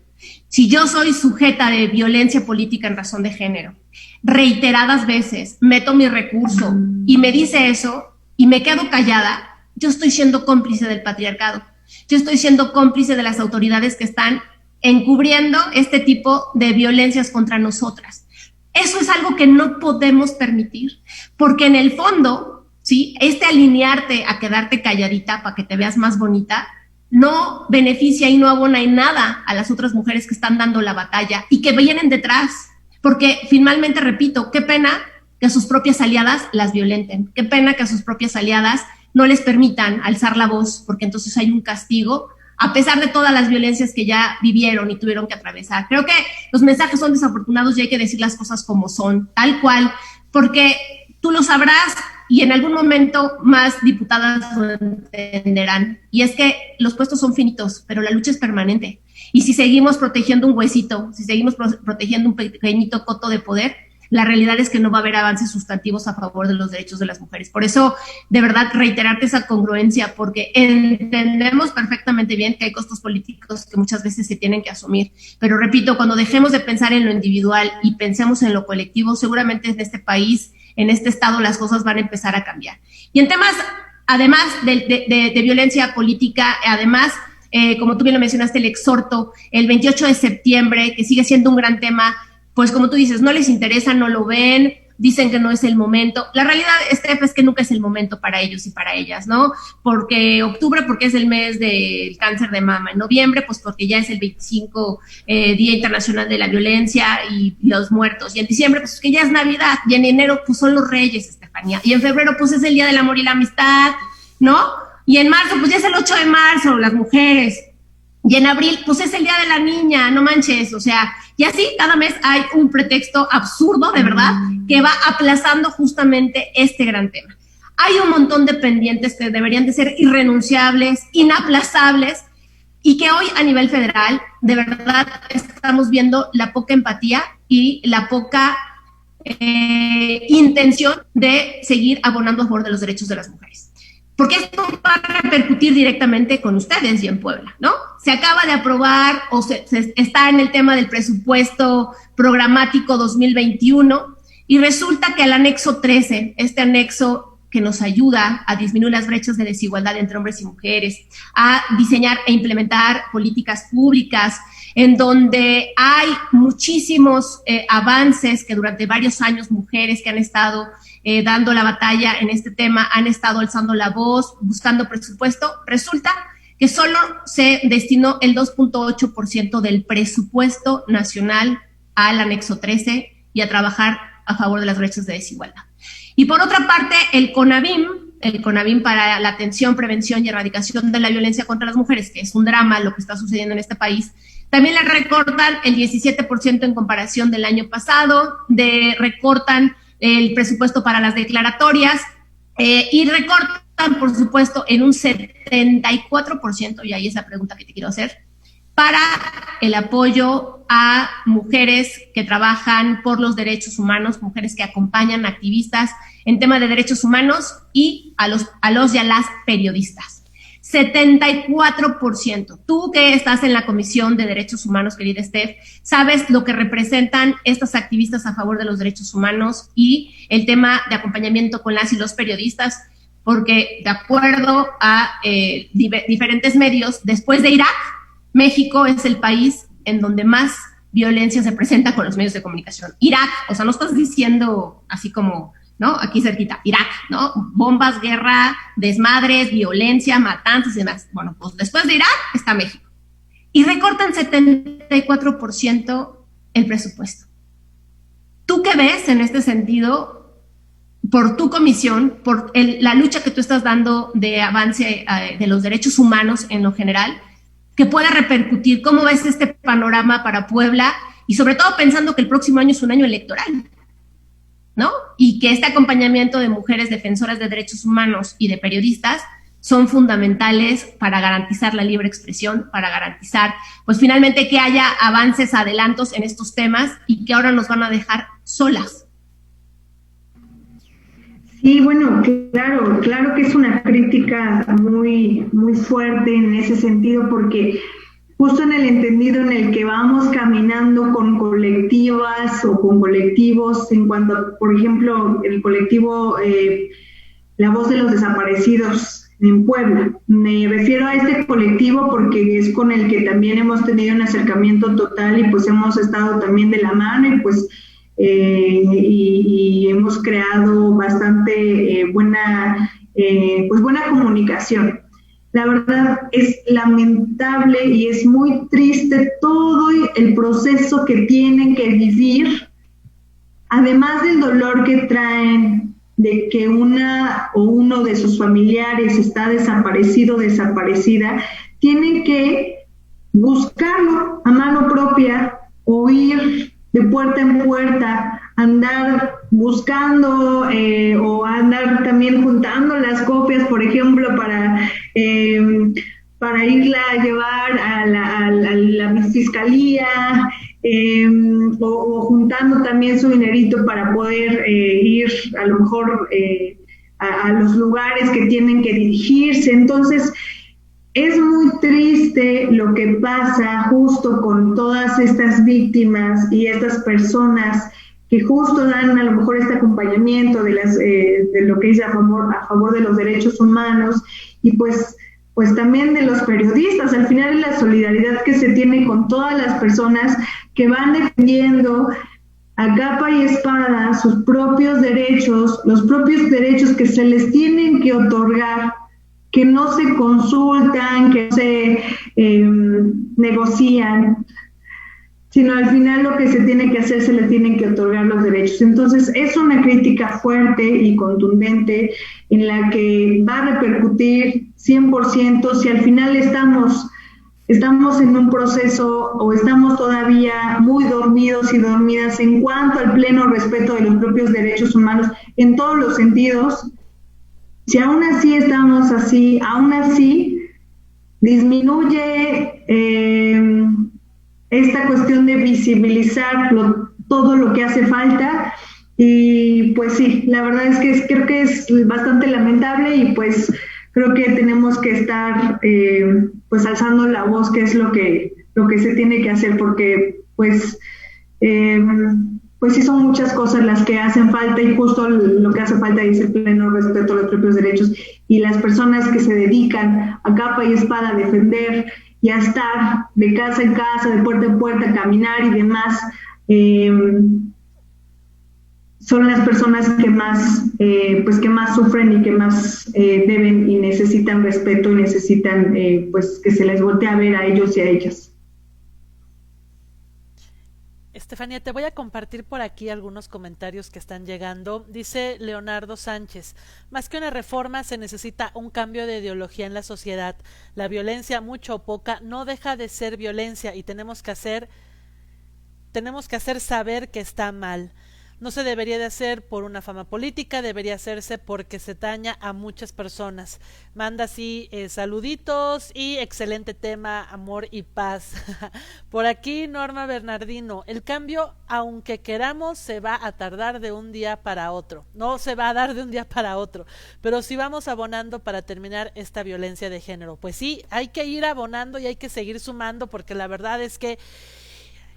Si yo soy sujeta de violencia política en razón de género, reiteradas veces meto mi recurso y me dice eso y me quedo callada, yo estoy siendo cómplice del patriarcado. Yo estoy siendo cómplice de las autoridades que están encubriendo este tipo de violencias contra nosotras. Eso es algo que no podemos permitir, porque en el fondo, ¿sí?, alinearte a quedarte calladita para que te veas más bonita, no beneficia y no abona en nada a las otras mujeres que están dando la batalla y que vienen detrás. Porque finalmente, repito, qué pena que a sus propias aliadas las violenten, qué pena que a sus propias aliadas no les permitan alzar la voz, porque entonces hay un castigo, a pesar de todas las violencias que ya vivieron y tuvieron que atravesar. Creo que los mensajes son desafortunados y hay que decir las cosas como son, tal cual, porque tú lo sabrás y en algún momento más diputadas lo entenderán. Y es que los puestos son finitos, pero la lucha es permanente. Y si seguimos protegiendo un huesito, si seguimos protegiendo un pequeñito coto de poder, la realidad es que no va a haber avances sustantivos a favor de los derechos de las mujeres. Por eso, de verdad, reiterarte esa congruencia, porque entendemos perfectamente bien que hay costos políticos que muchas veces se tienen que asumir. Pero repito, cuando dejemos de pensar en lo individual y pensemos en lo colectivo, seguramente en este país, en este estado, las cosas van a empezar a cambiar. Y en temas, además de violencia política, además, como tú bien lo mencionaste, el exhorto, el 28 de septiembre, que sigue siendo un gran tema, pues como tú dices, no les interesa, no lo ven, dicen que no es el momento. La realidad, Steph, es que nunca es el momento para ellos y para ellas, ¿no? Porque octubre, porque es el mes del cáncer de mama. En noviembre, pues porque ya es el 25 Día Internacional de la Violencia y los muertos. Y en diciembre, pues que ya es Navidad. Y en enero, pues son los Reyes, Estefanía. Y en febrero, pues es el Día del Amor y la Amistad, ¿no? Y en marzo, pues ya es el 8 de marzo, las mujeres. Y en abril, pues es el Día de la Niña, no manches, o sea, y así cada mes hay un pretexto absurdo, de verdad, que va aplazando justamente este gran tema. Hay un montón de pendientes que deberían de ser irrenunciables, inaplazables, y que hoy a nivel federal, de verdad, estamos viendo la poca empatía y la poca intención de seguir abonando a favor de los derechos de las mujeres. Porque esto va a repercutir directamente con ustedes y en Puebla, ¿no? Se acaba de aprobar o se está en el tema del presupuesto programático 2021 y resulta que el anexo 13, este anexo que nos ayuda a disminuir las brechas de desigualdad entre hombres y mujeres, a diseñar e implementar políticas públicas en donde hay muchísimos avances que durante varios años mujeres que han estado dando la batalla en este tema han estado alzando la voz, buscando presupuesto. Resulta que solo se destinó el 2.8% del presupuesto nacional al anexo 13 y a trabajar a favor de las brechas de desigualdad. Y por otra parte, el CONAVIM para la atención, prevención y erradicación de la violencia contra las mujeres, que es un drama lo que está sucediendo en este país, también le recortan el 17% en comparación del año pasado, recortan el presupuesto para las declaratorias y recortan, por supuesto, en un 74%, y ahí es la pregunta que te quiero hacer, para el apoyo a mujeres que trabajan por los derechos humanos, mujeres que acompañan activistas en tema de derechos humanos y a los y a las periodistas. 74%. Tú que estás en la Comisión de Derechos Humanos, querida Steph, sabes lo que representan estas activistas a favor de los derechos humanos y el tema de acompañamiento con las y los periodistas, porque de acuerdo a diferentes medios, después de Irak, México es el país en donde más violencia se presenta con los medios de comunicación. Irak, o sea, no estás diciendo así como, ¿no? Aquí cerquita, Irak, ¿no? Bombas, guerra, desmadres, violencia, matanzas y demás. Bueno, pues después de Irak está México. Y recortan 74% el presupuesto. ¿Tú qué ves en este sentido por tu comisión, por la lucha que tú estás dando de avance de los derechos humanos en lo general, que pueda repercutir? ¿Cómo ves este panorama para Puebla? Y sobre todo pensando que el próximo año es un año electoral, ¿no? Y que este acompañamiento de mujeres defensoras de derechos humanos y de periodistas son fundamentales para garantizar la libre expresión, para garantizar, pues finalmente que haya avances, adelantos en estos temas y que ahora nos van a dejar solas. Sí, bueno, claro que es una crítica muy, muy fuerte en ese sentido, porque justo en el entendido en el que vamos caminando con colectivas o con colectivos, en cuanto, por ejemplo, el colectivo La Voz de los Desaparecidos en Puebla. Me refiero a este colectivo porque es con el que también hemos tenido un acercamiento total y pues hemos estado también de la mano y pues y hemos creado bastante buena comunicación. La verdad es lamentable y es muy triste todo el proceso que tienen que vivir, además del dolor que traen de que una o uno de sus familiares está desaparecido o desaparecida, tienen que buscarlo a mano propia o ir de puerta en puerta, andar buscando o andar también juntando las copias, por ejemplo, para irla a llevar a la fiscalía, o juntando también su dinerito para poder ir a lo mejor a los lugares que tienen que dirigirse. Entonces, es muy triste lo que pasa justo con todas estas víctimas y estas personas que justo dan a lo mejor este acompañamiento de lo que es a favor de los derechos humanos y pues también de los periodistas. Al final es la solidaridad que se tiene con todas las personas que van defendiendo a capa y espada sus propios derechos, los propios derechos que se les tienen que otorgar, que no se consultan, que no se negocian, sino al final lo que se tiene que hacer, se le tienen que otorgar los derechos. Entonces es una crítica fuerte y contundente en la que va a repercutir 100% si al final estamos en un proceso o estamos todavía muy dormidos y dormidas en cuanto al pleno respeto de los propios derechos humanos en todos los sentidos. Si aún así estamos así, aún así disminuye esta cuestión de visibilizar todo lo que hace falta y pues sí, la verdad es que creo que es bastante lamentable y pues creo que tenemos que estar pues alzando la voz, que es lo que se tiene que hacer, porque pues sí son muchas cosas las que hacen falta y justo lo que hace falta es el pleno respeto a los propios derechos y las personas que se dedican a capa y espada a defender y a estar de casa en casa, de puerta en puerta, a caminar y demás, son las personas que más sufren y que más deben y necesitan respeto y necesitan pues que se les voltee a ver a ellos y a ellas. Estefanía, te voy a compartir por aquí algunos comentarios que están llegando. Dice Leonardo Sánchez, más que una reforma se necesita un cambio de ideología en la sociedad. La violencia, mucha o poca, no deja de ser violencia y tenemos que hacer saber que está mal. No se debería de hacer por una fama política, debería hacerse porque se daña a muchas personas. Manda así saluditos y excelente tema, amor y paz. Por aquí Norma Bernardino, el cambio, aunque queramos, se va a tardar de un día para otro. No se va a dar de un día para otro, pero sí vamos abonando para terminar esta violencia de género. Pues sí, hay que ir abonando y hay que seguir sumando porque la verdad es que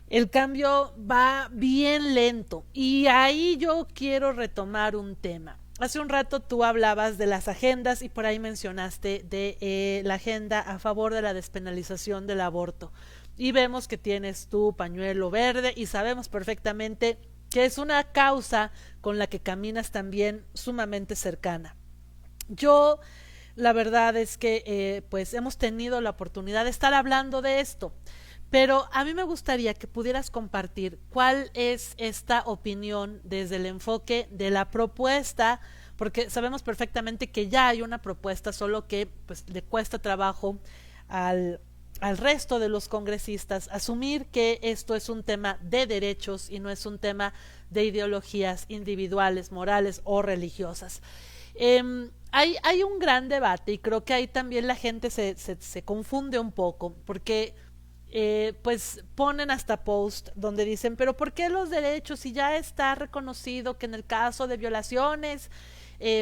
el cambio va bien lento y ahí yo quiero retomar un tema. Hace un rato tú hablabas de las agendas y por ahí mencionaste de la agenda a favor de la despenalización del aborto y vemos que tienes tu pañuelo verde y sabemos perfectamente que es una causa con la que caminas también sumamente cercana. Yo la verdad es que pues hemos tenido la oportunidad de estar hablando de esto. Pero a mí me gustaría que pudieras compartir cuál es esta opinión desde el enfoque de la propuesta, porque sabemos perfectamente que ya hay una propuesta, solo que pues le cuesta trabajo al resto de los congresistas asumir que esto es un tema de derechos y no es un tema de ideologías individuales, morales o religiosas. Hay un gran debate y creo que ahí también la gente se confunde un poco, porque pues ponen hasta post donde dicen, pero ¿por qué los derechos si ya está reconocido que en el caso de violaciones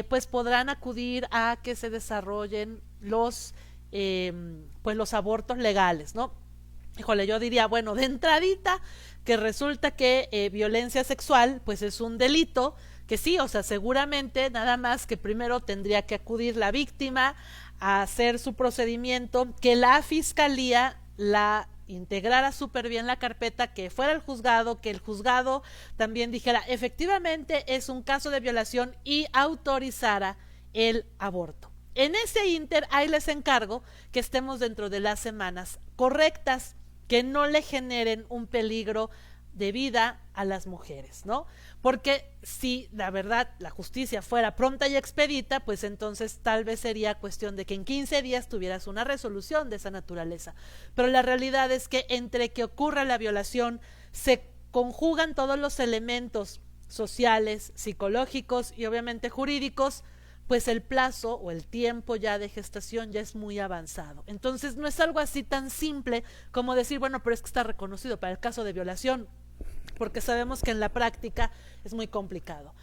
pues podrán acudir a que se desarrollen los abortos legales, ¿no? Híjole, yo diría, bueno, de entradita, que resulta que violencia sexual, pues es un delito, que sí, o sea, seguramente nada más que primero tendría que acudir la víctima a hacer su procedimiento, que la fiscalía la integrara súper bien la carpeta, que fuera el juzgado, que el juzgado también dijera, efectivamente es un caso de violación y autorizara el aborto. En ese inter, ahí les encargo que estemos dentro de las semanas correctas, que no le generen un peligro de vida a las mujeres, ¿no? Porque si la verdad la justicia fuera pronta y expedita, pues entonces tal vez sería cuestión de que en 15 días tuvieras una resolución de esa naturaleza. Pero la realidad es que entre que ocurra la violación se conjugan todos los elementos sociales, psicológicos y obviamente jurídicos, pues el plazo o el tiempo ya de gestación ya es muy avanzado. Entonces no es algo así tan simple como decir, bueno, pero es que está reconocido para el caso de violación, porque sabemos que en la práctica es muy complicado.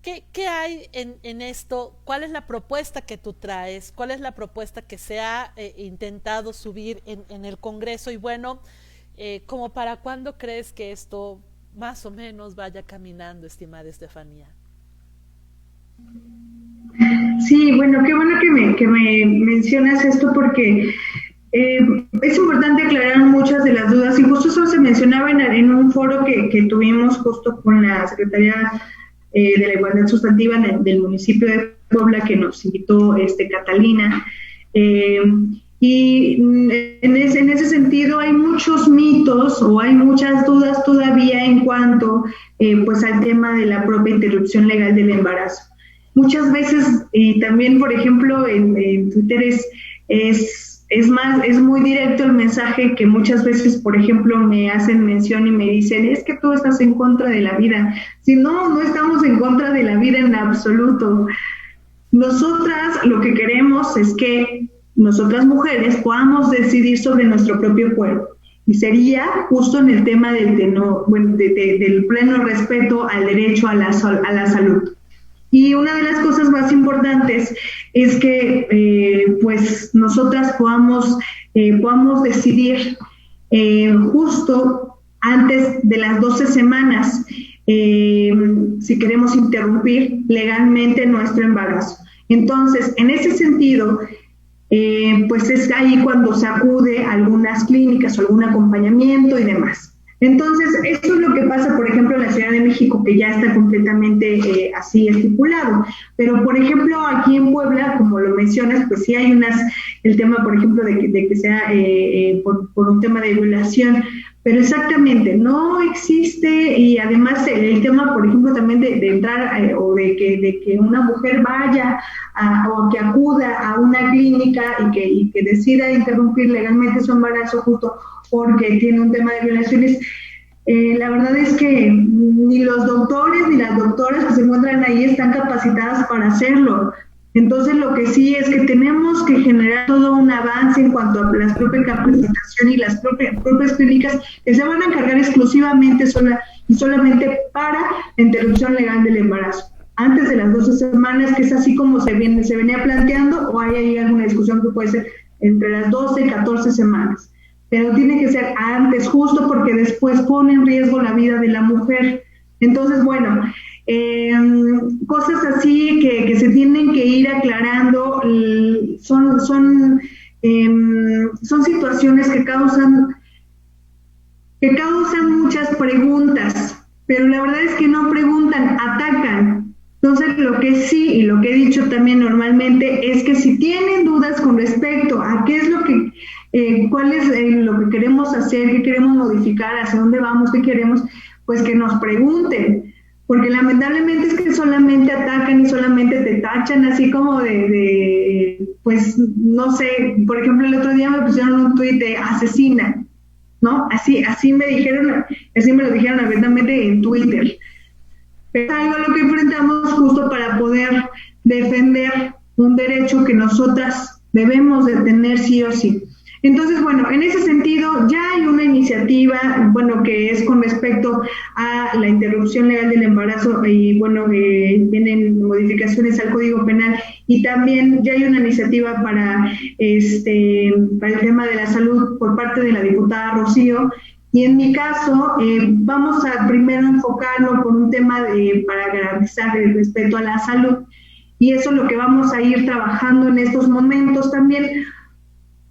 ¿Qué hay en esto? ¿Cuál es la propuesta que tú traes? ¿Cuál es la propuesta que se ha intentado subir en el Congreso? Y bueno, ¿como para cuándo crees que esto más o menos vaya caminando, estimada Estefanía? Sí, bueno, qué bueno que me mencionas esto porque es importante aclarar muchas de las dudas y justo eso se mencionaba en un foro que tuvimos justo con la Secretaría de la Igualdad Sustantiva del municipio de Puebla que nos invitó Catalina. Y en ese sentido hay muchos mitos o hay muchas dudas todavía en cuanto pues al tema de la propia interrupción legal del embarazo. Muchas veces, y también, por ejemplo, en Twitter es muy directo el mensaje que muchas veces, por ejemplo, me hacen mención y me dicen, es que tú estás en contra de la vida. Si no, no estamos en contra de la vida en absoluto. Nosotras lo que queremos es que nosotras mujeres podamos decidir sobre nuestro propio cuerpo. Y sería justo en el tema del pleno respeto al derecho a la salud. Y una de las cosas más importantes es que pues nosotras podamos decidir justo antes de las 12 semanas si queremos interrumpir legalmente nuestro embarazo. Entonces, en ese sentido, pues es ahí cuando se acude a algunas clínicas o algún acompañamiento y demás. Entonces, eso es lo que pasa, por ejemplo, en la Ciudad de México, que ya está completamente así estipulado. Pero, por ejemplo, aquí en Puebla, como lo mencionas, pues sí hay el tema, por ejemplo, de que sea por un tema de violación. Pero exactamente, no existe, y además el tema, por ejemplo, también de entrar o de que una mujer vaya o que acuda a una clínica y que decida interrumpir legalmente su embarazo justo porque tiene un tema de violaciones. La verdad es que ni los doctores ni las doctoras que se encuentran ahí están capacitadas para hacerlo. Entonces, lo que sí es que tenemos que generar todo un avance en cuanto a la propia capacitación y las propias clínicas que se van a encargar exclusivamente solamente para la interrupción legal del embarazo. Antes de las 12 semanas, que es así como se venía planteando, o hay ahí alguna discusión que puede ser entre las 12 y 14 semanas. Pero tiene que ser antes, justo porque después pone en riesgo la vida de la mujer. Entonces, bueno, cosas así que se tienen que ir aclarando, son situaciones que causan muchas preguntas, pero la verdad es que no preguntan, atacan. Entonces, lo que sí, y lo que he dicho también normalmente, es que si tienen dudas con respecto a qué es lo que cuál es lo que queremos hacer, qué queremos modificar, hacia dónde vamos, qué queremos, pues que nos pregunten, porque lamentablemente es que solamente atacan y solamente te tachan así como pues no sé, por ejemplo el otro día me pusieron un tuit de asesina, ¿no? Así me dijeron, así me lo dijeron abiertamente en Twitter. Pero es algo a lo que enfrentamos justo para poder defender un derecho que nosotras debemos de tener sí o sí. Entonces, bueno, en ese sentido ya hay una iniciativa, bueno, que es con respecto a la interrupción legal del embarazo y, bueno, vienen modificaciones al Código Penal y también ya hay una iniciativa para el tema de la salud por parte de la diputada Rocío. Y en mi caso, vamos a primero enfocarlo por un tema para garantizar el respeto a la salud. Y eso es lo que vamos a ir trabajando en estos momentos también,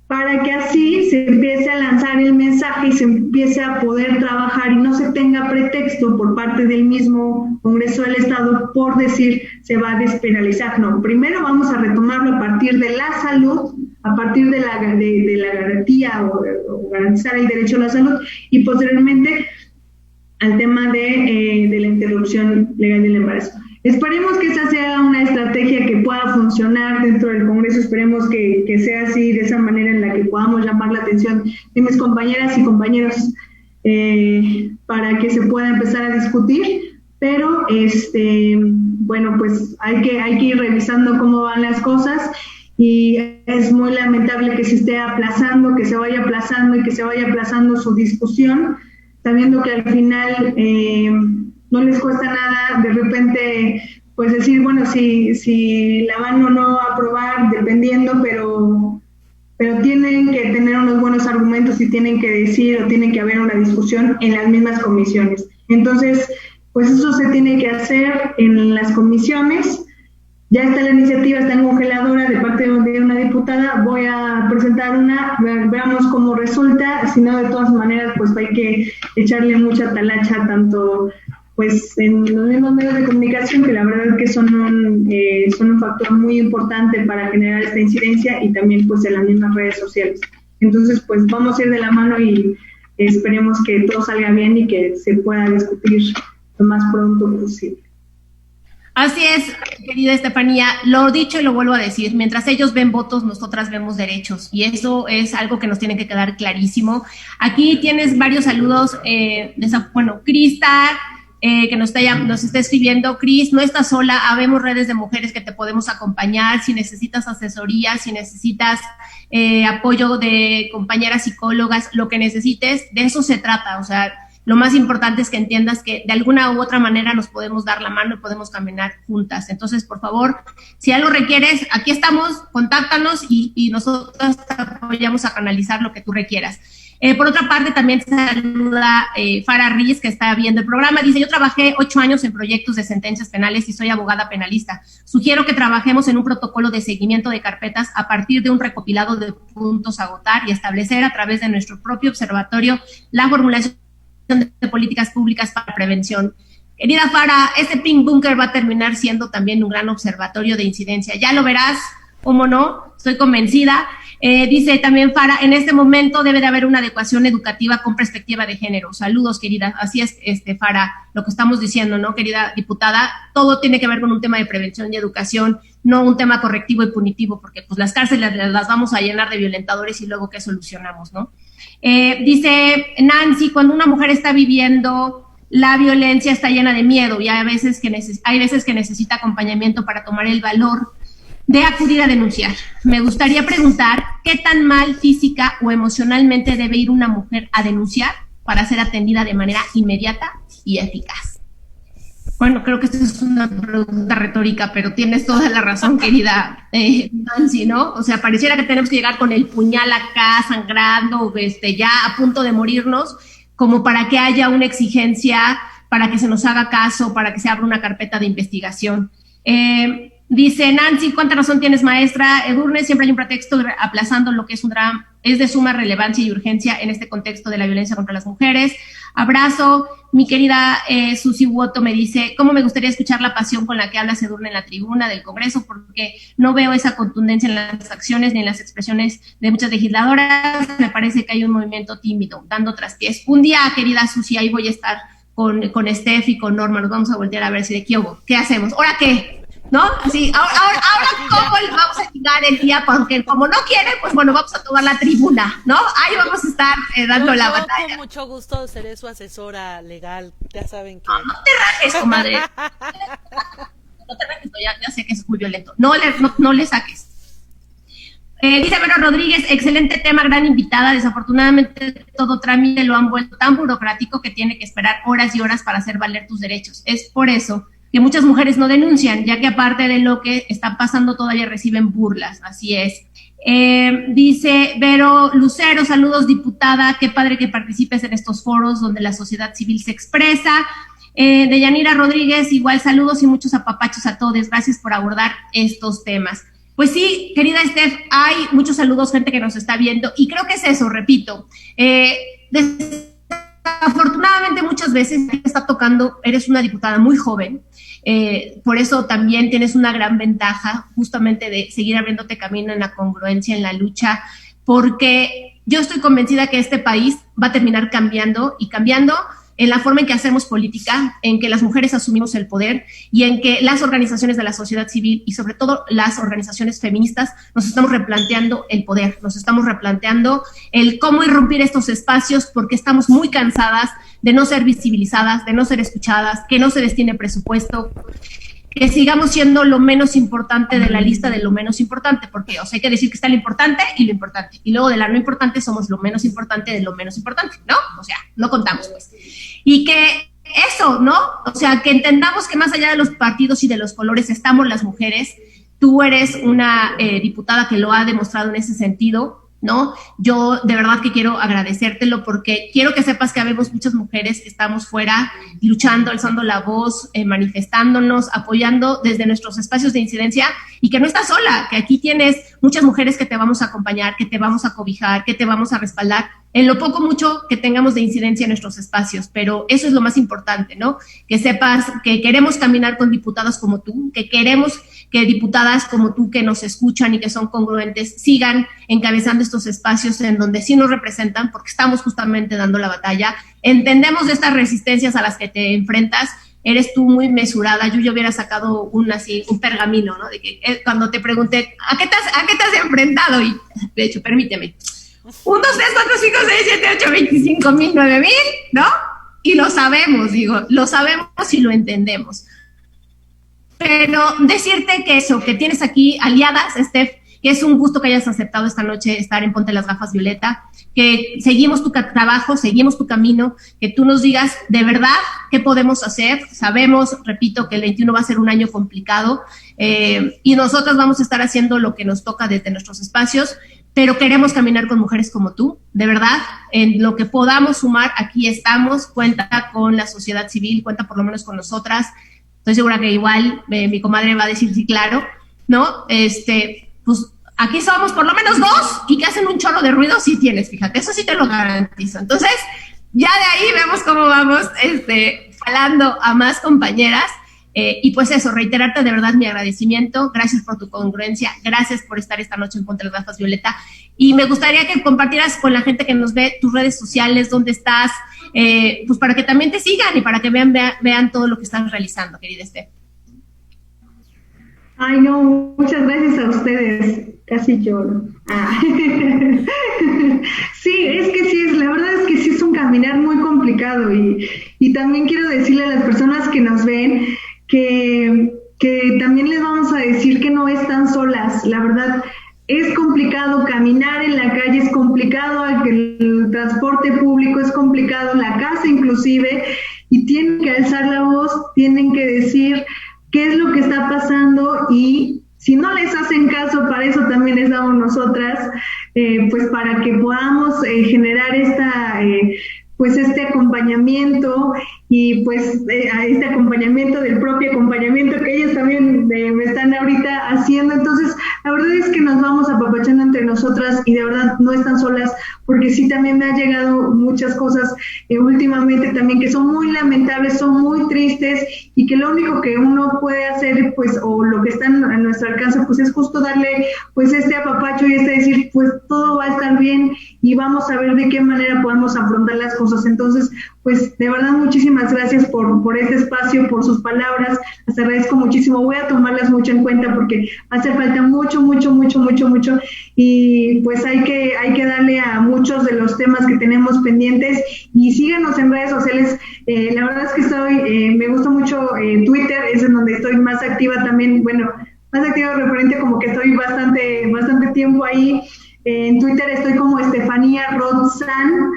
para que así se empiece a lanzar el mensaje y se empiece a poder trabajar y no se tenga pretexto por parte del mismo Congreso del Estado por decir se va a despenalizar. No, primero vamos a retomarlo a partir de la salud, a partir de la garantía o garantizar el derecho a la salud y posteriormente al tema de la interrupción legal del embarazo. Esperemos que esa sea una estrategia que pueda funcionar dentro del Congreso, esperemos que sea así, de esa manera en la que podamos llamar la atención de mis compañeras y compañeros para que se pueda empezar a discutir, pero bueno, pues hay que ir revisando cómo van las cosas y es muy lamentable que se esté aplazando, que se vaya aplazando y que se vaya aplazando su discusión, sabiendo que al final no les cuesta nada de repente pues decir, bueno, si la van o no a aprobar, dependiendo, pero tienen que tener unos buenos argumentos y tienen que decir o tiene que haber una discusión en las mismas comisiones. Entonces, pues eso se tiene que hacer en las comisiones. Ya está la iniciativa, está en congeladora de parte de una diputada, voy a presentar una, veamos cómo resulta, si no, de todas maneras, pues hay que echarle mucha talacha, tanto pues en los mismos medios de comunicación, que la verdad es que son un factor muy importante para generar esta incidencia, y también pues en las mismas redes sociales. Entonces, pues vamos a ir de la mano y esperemos que todo salga bien y que se pueda discutir lo más pronto posible. Así es, querida Estefanía, lo dicho y lo vuelvo a decir, mientras ellos ven votos, nosotras vemos derechos, y eso es algo que nos tiene que quedar clarísimo. Aquí tienes varios saludos, Crista, que nos está escribiendo. Cris, no estás sola, habemos redes de mujeres que te podemos acompañar, si necesitas asesoría, si necesitas apoyo de compañeras psicólogas, lo que necesites, de eso se trata. O sea, lo más importante es que entiendas que de alguna u otra manera nos podemos dar la mano y podemos caminar juntas. Entonces, por favor, si algo requieres, aquí estamos, contáctanos y nosotros te apoyamos a canalizar lo que tú requieras. Por otra parte, también saluda Farah Riz, que está viendo el programa. Dice, yo trabajé 8 años en proyectos de sentencias penales y soy abogada penalista. Sugiero que trabajemos en un protocolo de seguimiento de carpetas a partir de un recopilado de puntos a agotar y establecer a través de nuestro propio observatorio la formulación de políticas públicas para prevención. Querida Farah, este Pink Bunker va a terminar siendo también un gran observatorio de incidencia. Ya lo verás, cómo no, estoy convencida. Dice también Farah, en este momento debe de haber una adecuación educativa con perspectiva de género. Saludos, querida. Así es, Farah, lo que estamos diciendo, ¿no, querida diputada? Todo tiene que ver con un tema de prevención y educación, no un tema correctivo y punitivo, porque pues las cárceles las vamos a llenar de violentadores y luego ¿qué solucionamos, no? Dice Nancy, cuando una mujer está viviendo la violencia está llena de miedo y hay veces que necesita acompañamiento para tomar el valor de acudir a denunciar. Me gustaría preguntar, ¿qué tan mal física o emocionalmente debe ir una mujer a denunciar para ser atendida de manera inmediata y eficaz? Bueno, creo que esta es una pregunta retórica, pero tienes toda la razón, querida Nancy, ¿no? O sea, pareciera que tenemos que llegar con el puñal acá, sangrando, ya a punto de morirnos, como para que haya una exigencia, para que se nos haga caso, para que se abra una carpeta de investigación. Dice Nancy, ¿cuánta razón tienes, maestra Edurne? Siempre hay un pretexto aplazando lo que es un drama, es de suma relevancia y urgencia en este contexto de la violencia contra las mujeres. Abrazo. Mi querida Susi Woto me dice, ¿cómo me gustaría escuchar la pasión con la que habla Edurne en la tribuna del Congreso? Porque no veo esa contundencia en las acciones ni en las expresiones de muchas legisladoras. Me parece que hay un movimiento tímido, dando traspiés. Un día, querida Susi, ahí voy a estar con Steph y con Norma. Nos vamos a voltear a ver si de ¿qué hacemos? ¿Ahora qué? ¿No? Así, ahora ¿cómo les vamos a llegar el día? Porque como no quieren, pues bueno, vamos a tomar la tribuna, ¿no? Ahí vamos a estar dando la batalla. Con mucho gusto seré su asesora legal, ya saben que... No te rajes, comadre. No te rajes, ya sé que es muy violento. No le saques. Dice Vero Rodríguez, excelente tema, gran invitada. Desafortunadamente todo trámite lo han vuelto tan burocrático que tiene que esperar horas y horas para hacer valer tus derechos. Es por eso que muchas mujeres no denuncian, ya que aparte de lo que está pasando todavía reciben burlas. Así es. Dice Vero Lucero, saludos diputada, qué padre que participes en estos foros donde la sociedad civil se expresa. Deyanira Rodríguez, igual saludos y muchos apapachos a todos, gracias por abordar estos temas. Pues sí, querida Steph, hay muchos saludos, gente que nos está viendo, y creo que es eso, repito, desafortunadamente muchas veces te está tocando, eres una diputada muy joven, por eso también tienes una gran ventaja justamente de seguir abriéndote camino en la congruencia, en la lucha, porque yo estoy convencida que este país va a terminar cambiando y cambiando en la forma en que hacemos política, en que las mujeres asumimos el poder y en que las organizaciones de la sociedad civil y sobre todo las organizaciones feministas nos estamos replanteando el poder, nos estamos replanteando el cómo irrumpir estos espacios porque estamos muy cansadas de no ser visibilizadas, de no ser escuchadas, que no se destine presupuesto, que sigamos siendo lo menos importante de la lista de lo menos importante, porque o sea, hay que decir que está lo importante, y luego de la no importante somos lo menos importante de lo menos importante, ¿no? O sea, no contamos, pues. Y que eso, ¿no? O sea, que entendamos que más allá de los partidos y de los colores estamos las mujeres. Tú eres una diputada que lo ha demostrado en ese sentido, ¿no? Yo de verdad que quiero agradecértelo porque quiero que sepas que habemos muchas mujeres que estamos fuera luchando, alzando la voz, manifestándonos, apoyando desde nuestros espacios de incidencia y que no estás sola, que aquí tienes muchas mujeres que te vamos a acompañar, que te vamos a cobijar, que te vamos a respaldar en lo poco mucho que tengamos de incidencia en nuestros espacios, pero eso es lo más importante, ¿no? Que sepas que queremos caminar con diputadas como tú, que queremos que diputadas como tú que nos escuchan y que son congruentes sigan encabezando estos espacios en donde sí nos representan porque estamos justamente dando la batalla. Entendemos de estas resistencias a las que te enfrentas, eres tú muy mesurada. Yo hubiera sacado un pergamino, ¿no? De que cuando te pregunté, ¿a qué te has enfrentado? Y de hecho, permíteme. 1, 2, 3, 4, 5, 6, 7, 8, 25 mil, 9 mil, ¿no? Y lo sabemos, lo sabemos y lo entendemos. Pero decirte que eso, que tienes aquí aliadas, Steph, que es un gusto que hayas aceptado esta noche estar en Ponte las Gafas Violeta, que seguimos tu trabajo, seguimos tu camino, que tú nos digas de verdad qué podemos hacer. Sabemos, repito, que el 21 va a ser un año complicado y nosotras vamos a estar haciendo lo que nos toca desde nuestros espacios, pero queremos caminar con mujeres como tú, de verdad, en lo que podamos sumar, aquí estamos, cuenta con la sociedad civil, cuenta por lo menos con nosotras. Estoy segura que igual mi comadre va a decir sí, claro, ¿no? Pues aquí somos por lo menos 2 y que hacen un chorro de ruido, sí tienes, fíjate, eso sí te lo garantizo. Entonces, ya de ahí vemos cómo vamos jalando a más compañeras. Y pues eso, reiterarte de verdad mi agradecimiento, gracias por tu congruencia, gracias por estar esta noche en Ponte las Gafas Violeta, y me gustaría que compartieras con la gente que nos ve tus redes sociales, dónde estás, pues para que también te sigan y para que vean todo lo que estás realizando, querida Steph. Ay, no, muchas gracias a ustedes, casi lloro. Sí, es que sí, la verdad es que sí es un caminar muy complicado y también quiero decirle a las personas que nos ven que también les vamos a decir que no están solas. La verdad es complicado caminar en la calle, es complicado el transporte público, es complicado la casa inclusive, y tienen que alzar la voz, tienen que decir qué es lo que está pasando, y si no les hacen caso, para eso también estamos nosotras, pues para que podamos generar este acompañamiento y pues este acompañamiento del propio acompañamiento que ellas también me están ahorita haciendo. Entonces, la verdad es que nos vamos apapachando entre nosotras y de verdad no están solas, porque sí también me han llegado muchas cosas últimamente también que son muy lamentables, son muy tristes, y que lo único que uno puede hacer, pues, o lo que está a nuestro alcance, pues es justo darle pues este apapacho y decir, pues todo va a estar bien y vamos a ver de qué manera podemos afrontar las cosas. Entonces, pues de verdad muchísimas gracias por este espacio, por sus palabras, las agradezco muchísimo, voy a tomarlas mucho en cuenta porque hace falta mucho, y pues hay que darle a muchos de los temas que tenemos pendientes, y síganos en redes sociales. La verdad es que me gusta mucho Twitter, es en donde estoy más activa también, bueno, más activo referente, como que estoy bastante tiempo ahí. En Twitter estoy como Estefanía Rodzan,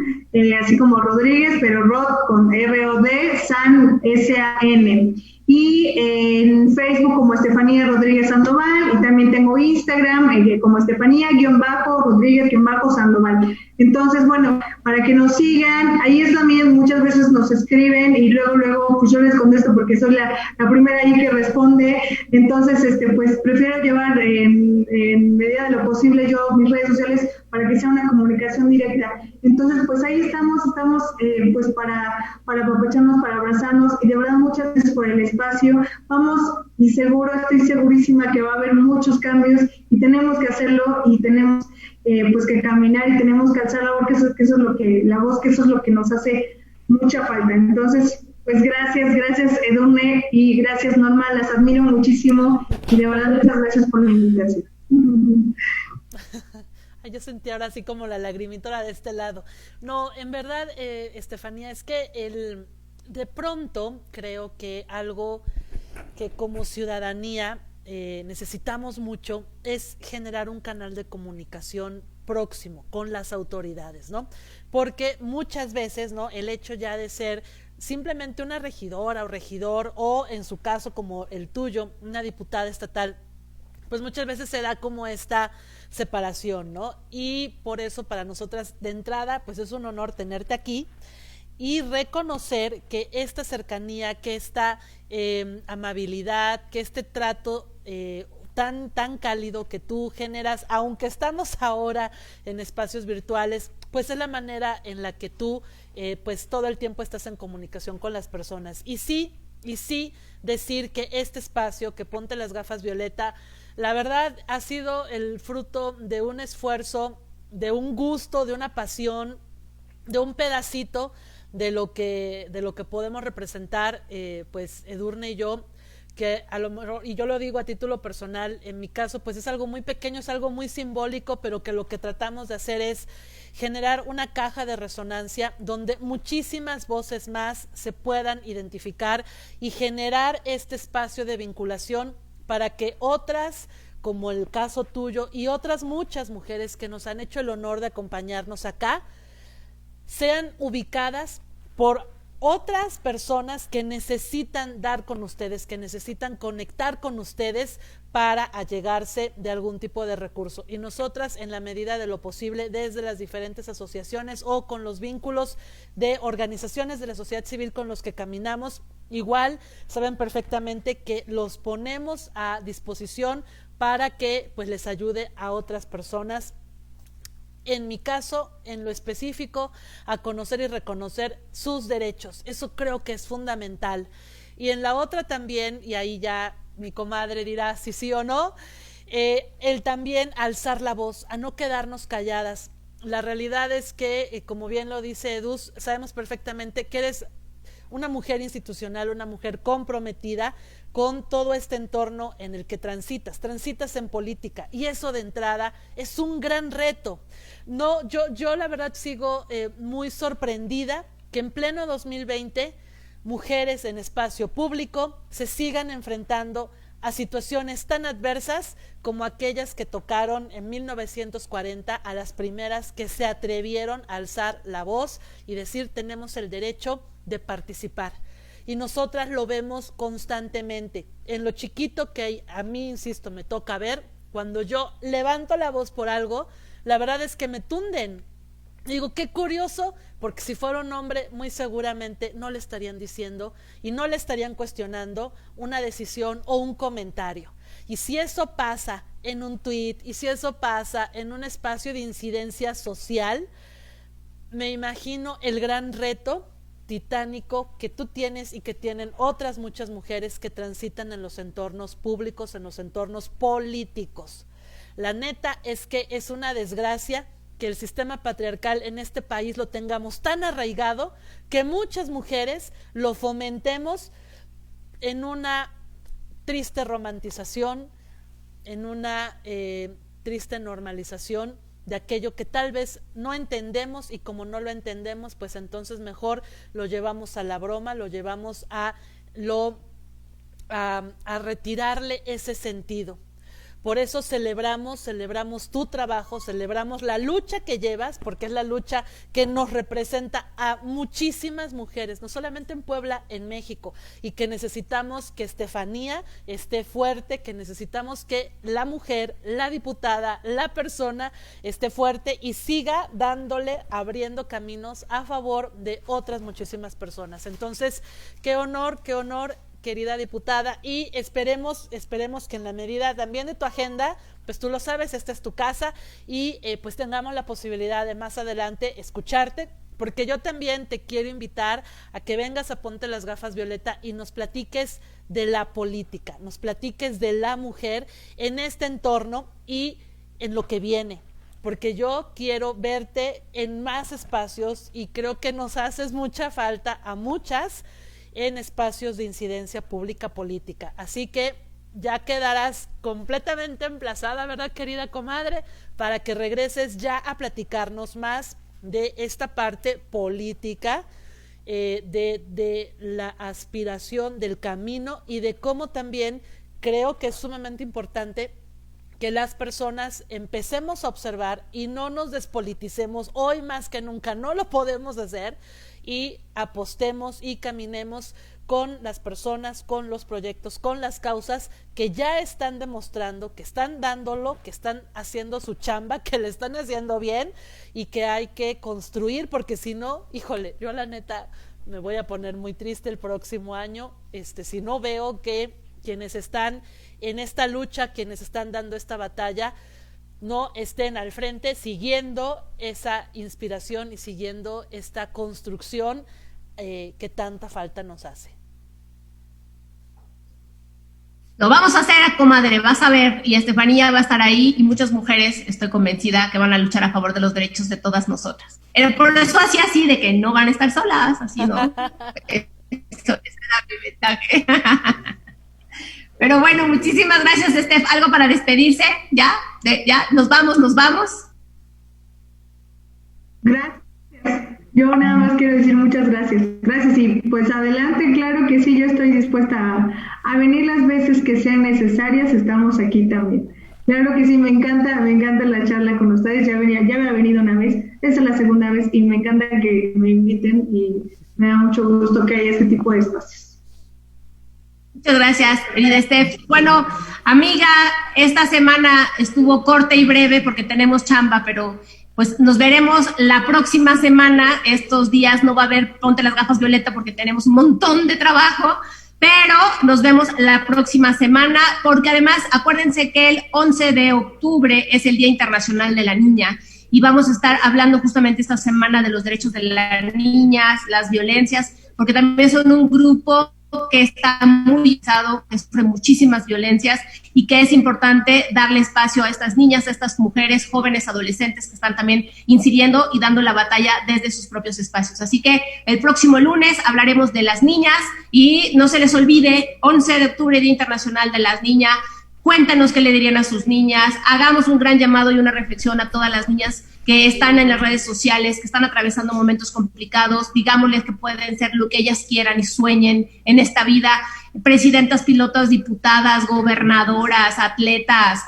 así como Rodríguez, pero Rod con R-O-D, San S-A-N. Y en Facebook como Estefanía Rodríguez Sandoval, y también tengo Instagram como Estefanía-Rodríguez-Sandoval. Entonces, bueno, para que nos sigan, ahí es también, muchas veces nos escriben y luego, pues yo les contesto porque soy la primera ahí que responde. Entonces, pues prefiero llevar en medida de lo posible yo mis redes sociales para que sea una comunicación directa. Entonces, pues ahí estamos pues para apapacharnos, para abrazarnos, y de verdad muchas gracias por el espacio. Vamos, y estoy segurísima que va a haber muchos cambios y tenemos que hacerlo, y tenemos pues que caminar, y tenemos que alzar la voz, que eso es lo que nos hace mucha falta. Entonces, pues gracias Edurne, y gracias Norma, las admiro muchísimo, y de verdad muchas gracias por la invitación. Yo sentí ahora así como la lagrimita de este lado. No, en verdad, Estefanía, es que de pronto creo que algo que como ciudadanía necesitamos mucho es generar un canal de comunicación próximo con las autoridades, ¿no? Porque muchas veces, ¿no?, el hecho ya de ser simplemente una regidora o regidor, o en su caso como el tuyo, una diputada estatal, pues muchas veces se da como esta separación, ¿no? Y por eso para nosotras de entrada, pues es un honor tenerte aquí y reconocer que esta cercanía, que esta amabilidad, que este trato tan cálido que tú generas, aunque estamos ahora en espacios virtuales, pues es la manera en la que tú pues todo el tiempo estás en comunicación con las personas. Y sí decir que este espacio, que Ponte las Gafas Violeta, la verdad ha sido el fruto de un esfuerzo, de un gusto, de una pasión, de un pedacito de lo que podemos representar, pues Edurne y yo, que a lo mejor, y yo lo digo a título personal, en mi caso pues es algo muy pequeño, es algo muy simbólico, pero que lo que tratamos de hacer es generar una caja de resonancia donde muchísimas voces más se puedan identificar y generar este espacio de vinculación para que otras, como el caso tuyo, y otras muchas mujeres que nos han hecho el honor de acompañarnos acá, sean ubicadas por otras personas que necesitan dar con ustedes, que necesitan conectar con ustedes para allegarse de algún tipo de recurso. Y nosotras, en la medida de lo posible, desde las diferentes asociaciones o con los vínculos de organizaciones de la sociedad civil con los que caminamos, igual saben perfectamente que los ponemos a disposición para que pues les ayude a otras personas, en mi caso, en lo específico, a conocer y reconocer sus derechos. Eso creo que es fundamental. Y en la otra también, y ahí ya mi comadre dirá si sí o no, el también alzar la voz, a no quedarnos calladas. La realidad es que, como bien lo dice Eduz, sabemos perfectamente que eres una mujer institucional, una mujer comprometida con todo este entorno en el que transitas en política, y eso de entrada es un gran reto. No, yo la verdad sigo muy sorprendida que en pleno 2020 mujeres en espacio público se sigan enfrentando a situaciones tan adversas como aquellas que tocaron en 1940 a las primeras que se atrevieron a alzar la voz y decir tenemos el derecho de participar. Y nosotras lo vemos constantemente en lo chiquito que a mí, insisto, me toca ver. Cuando yo levanto la voz por algo, la verdad es que me tunden. Digo, qué curioso, porque si fuera un hombre muy seguramente no le estarían diciendo y no le estarían cuestionando una decisión o un comentario. Y si eso pasa en un tuit, y si eso pasa en un espacio de incidencia social, me imagino el gran reto titánico que tú tienes y que tienen otras muchas mujeres que transitan en los entornos públicos, en los entornos políticos. La neta es que es una desgracia que el sistema patriarcal en este país lo tengamos tan arraigado que muchas mujeres lo fomentemos en una triste romantización, en una triste normalización de aquello que tal vez no entendemos, y como no lo entendemos, pues entonces mejor lo llevamos a la broma, lo llevamos a lo a retirarle ese sentido. Por eso celebramos tu trabajo, celebramos la lucha que llevas, porque es la lucha que nos representa a muchísimas mujeres, no solamente en Puebla, en México, y que necesitamos que Estefanía esté fuerte, que necesitamos que la mujer, la diputada, la persona esté fuerte y siga dándole, abriendo caminos a favor de otras muchísimas personas. Entonces, qué honor, querida diputada, y esperemos que en la medida también de tu agenda, pues tú lo sabes, esta es tu casa, y pues tengamos la posibilidad de más adelante escucharte, porque yo también te quiero invitar a que vengas a Ponte las Gafas, Violeta, y nos platiques de la política, nos platiques de la mujer en este entorno y en lo que viene, porque yo quiero verte en más espacios y creo que nos haces mucha falta a muchas en espacios de incidencia pública política. Así que ya quedarás completamente emplazada, ¿verdad, querida comadre? Para que regreses ya a platicarnos más de esta parte política, de la aspiración, del camino, y de cómo también creo que es sumamente importante que las personas empecemos a observar y no nos despoliticemos. Hoy más que nunca no lo podemos hacer, y apostemos y caminemos con las personas, con los proyectos, con las causas que ya están demostrando, que están dándolo, que están haciendo su chamba, que le están haciendo bien, y que hay que construir, porque si no, híjole, yo la neta me voy a poner muy triste el próximo año, si no veo que quienes están en esta lucha, quienes están dando esta batalla, no estén al frente siguiendo esa inspiración y siguiendo esta construcción que tanta falta nos hace. Lo vamos a hacer, comadre, vas a ver, y Estefanía va a estar ahí, y muchas mujeres, estoy convencida, que van a luchar a favor de los derechos de todas nosotras. Por eso así de que no van a estar solas, así, ¿no? Eso es mi mensaje. Pero bueno, muchísimas gracias, Estef. ¿Algo para despedirse? ¿Ya? ¿Nos vamos? Gracias. Yo nada más quiero decir muchas gracias. Gracias, y pues adelante, claro que sí, yo estoy dispuesta a venir las veces que sean necesarias, estamos aquí también. Claro que sí, me encanta la charla con ustedes, ya había venido una vez, esta es la segunda vez, y me encanta que me inviten, y me da mucho gusto que haya este tipo de espacios. Muchas gracias, querida Estef. Bueno, amiga, esta semana estuvo corta y breve porque tenemos chamba, pero pues nos veremos la próxima semana. Estos días no va a haber Ponte las Gafas, Violeta, porque tenemos un montón de trabajo, pero nos vemos la próxima semana, porque además acuérdense que el 11 de octubre es el Día Internacional de la Niña, y vamos a estar hablando justamente esta semana de los derechos de las niñas, las violencias, porque también son un grupo que está muy usado, que sufre muchísimas violencias, y que es importante darle espacio a estas niñas, a estas mujeres, jóvenes, adolescentes que están también incidiendo y dando la batalla desde sus propios espacios. Así que el próximo lunes hablaremos de las niñas, y no se les olvide, 11 de octubre, Día Internacional de las Niñas. Cuéntanos qué le dirían a sus niñas, hagamos un gran llamado y una reflexión a todas las niñas que están en las redes sociales, que están atravesando momentos complicados, digámosles que pueden ser lo que ellas quieran y sueñen en esta vida, presidentas, pilotas, diputadas, gobernadoras, atletas,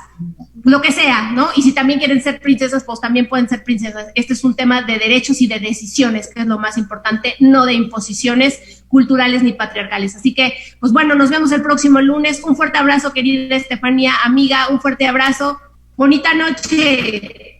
lo que sea, ¿no? Y si también quieren ser princesas, pues también pueden ser princesas. Este es un tema de derechos y de decisiones, que es lo más importante, no de imposiciones culturales ni patriarcales. Así que, pues bueno, nos vemos el próximo lunes. Un fuerte abrazo, querida Estefanía, amiga, un fuerte abrazo. Bonita noche.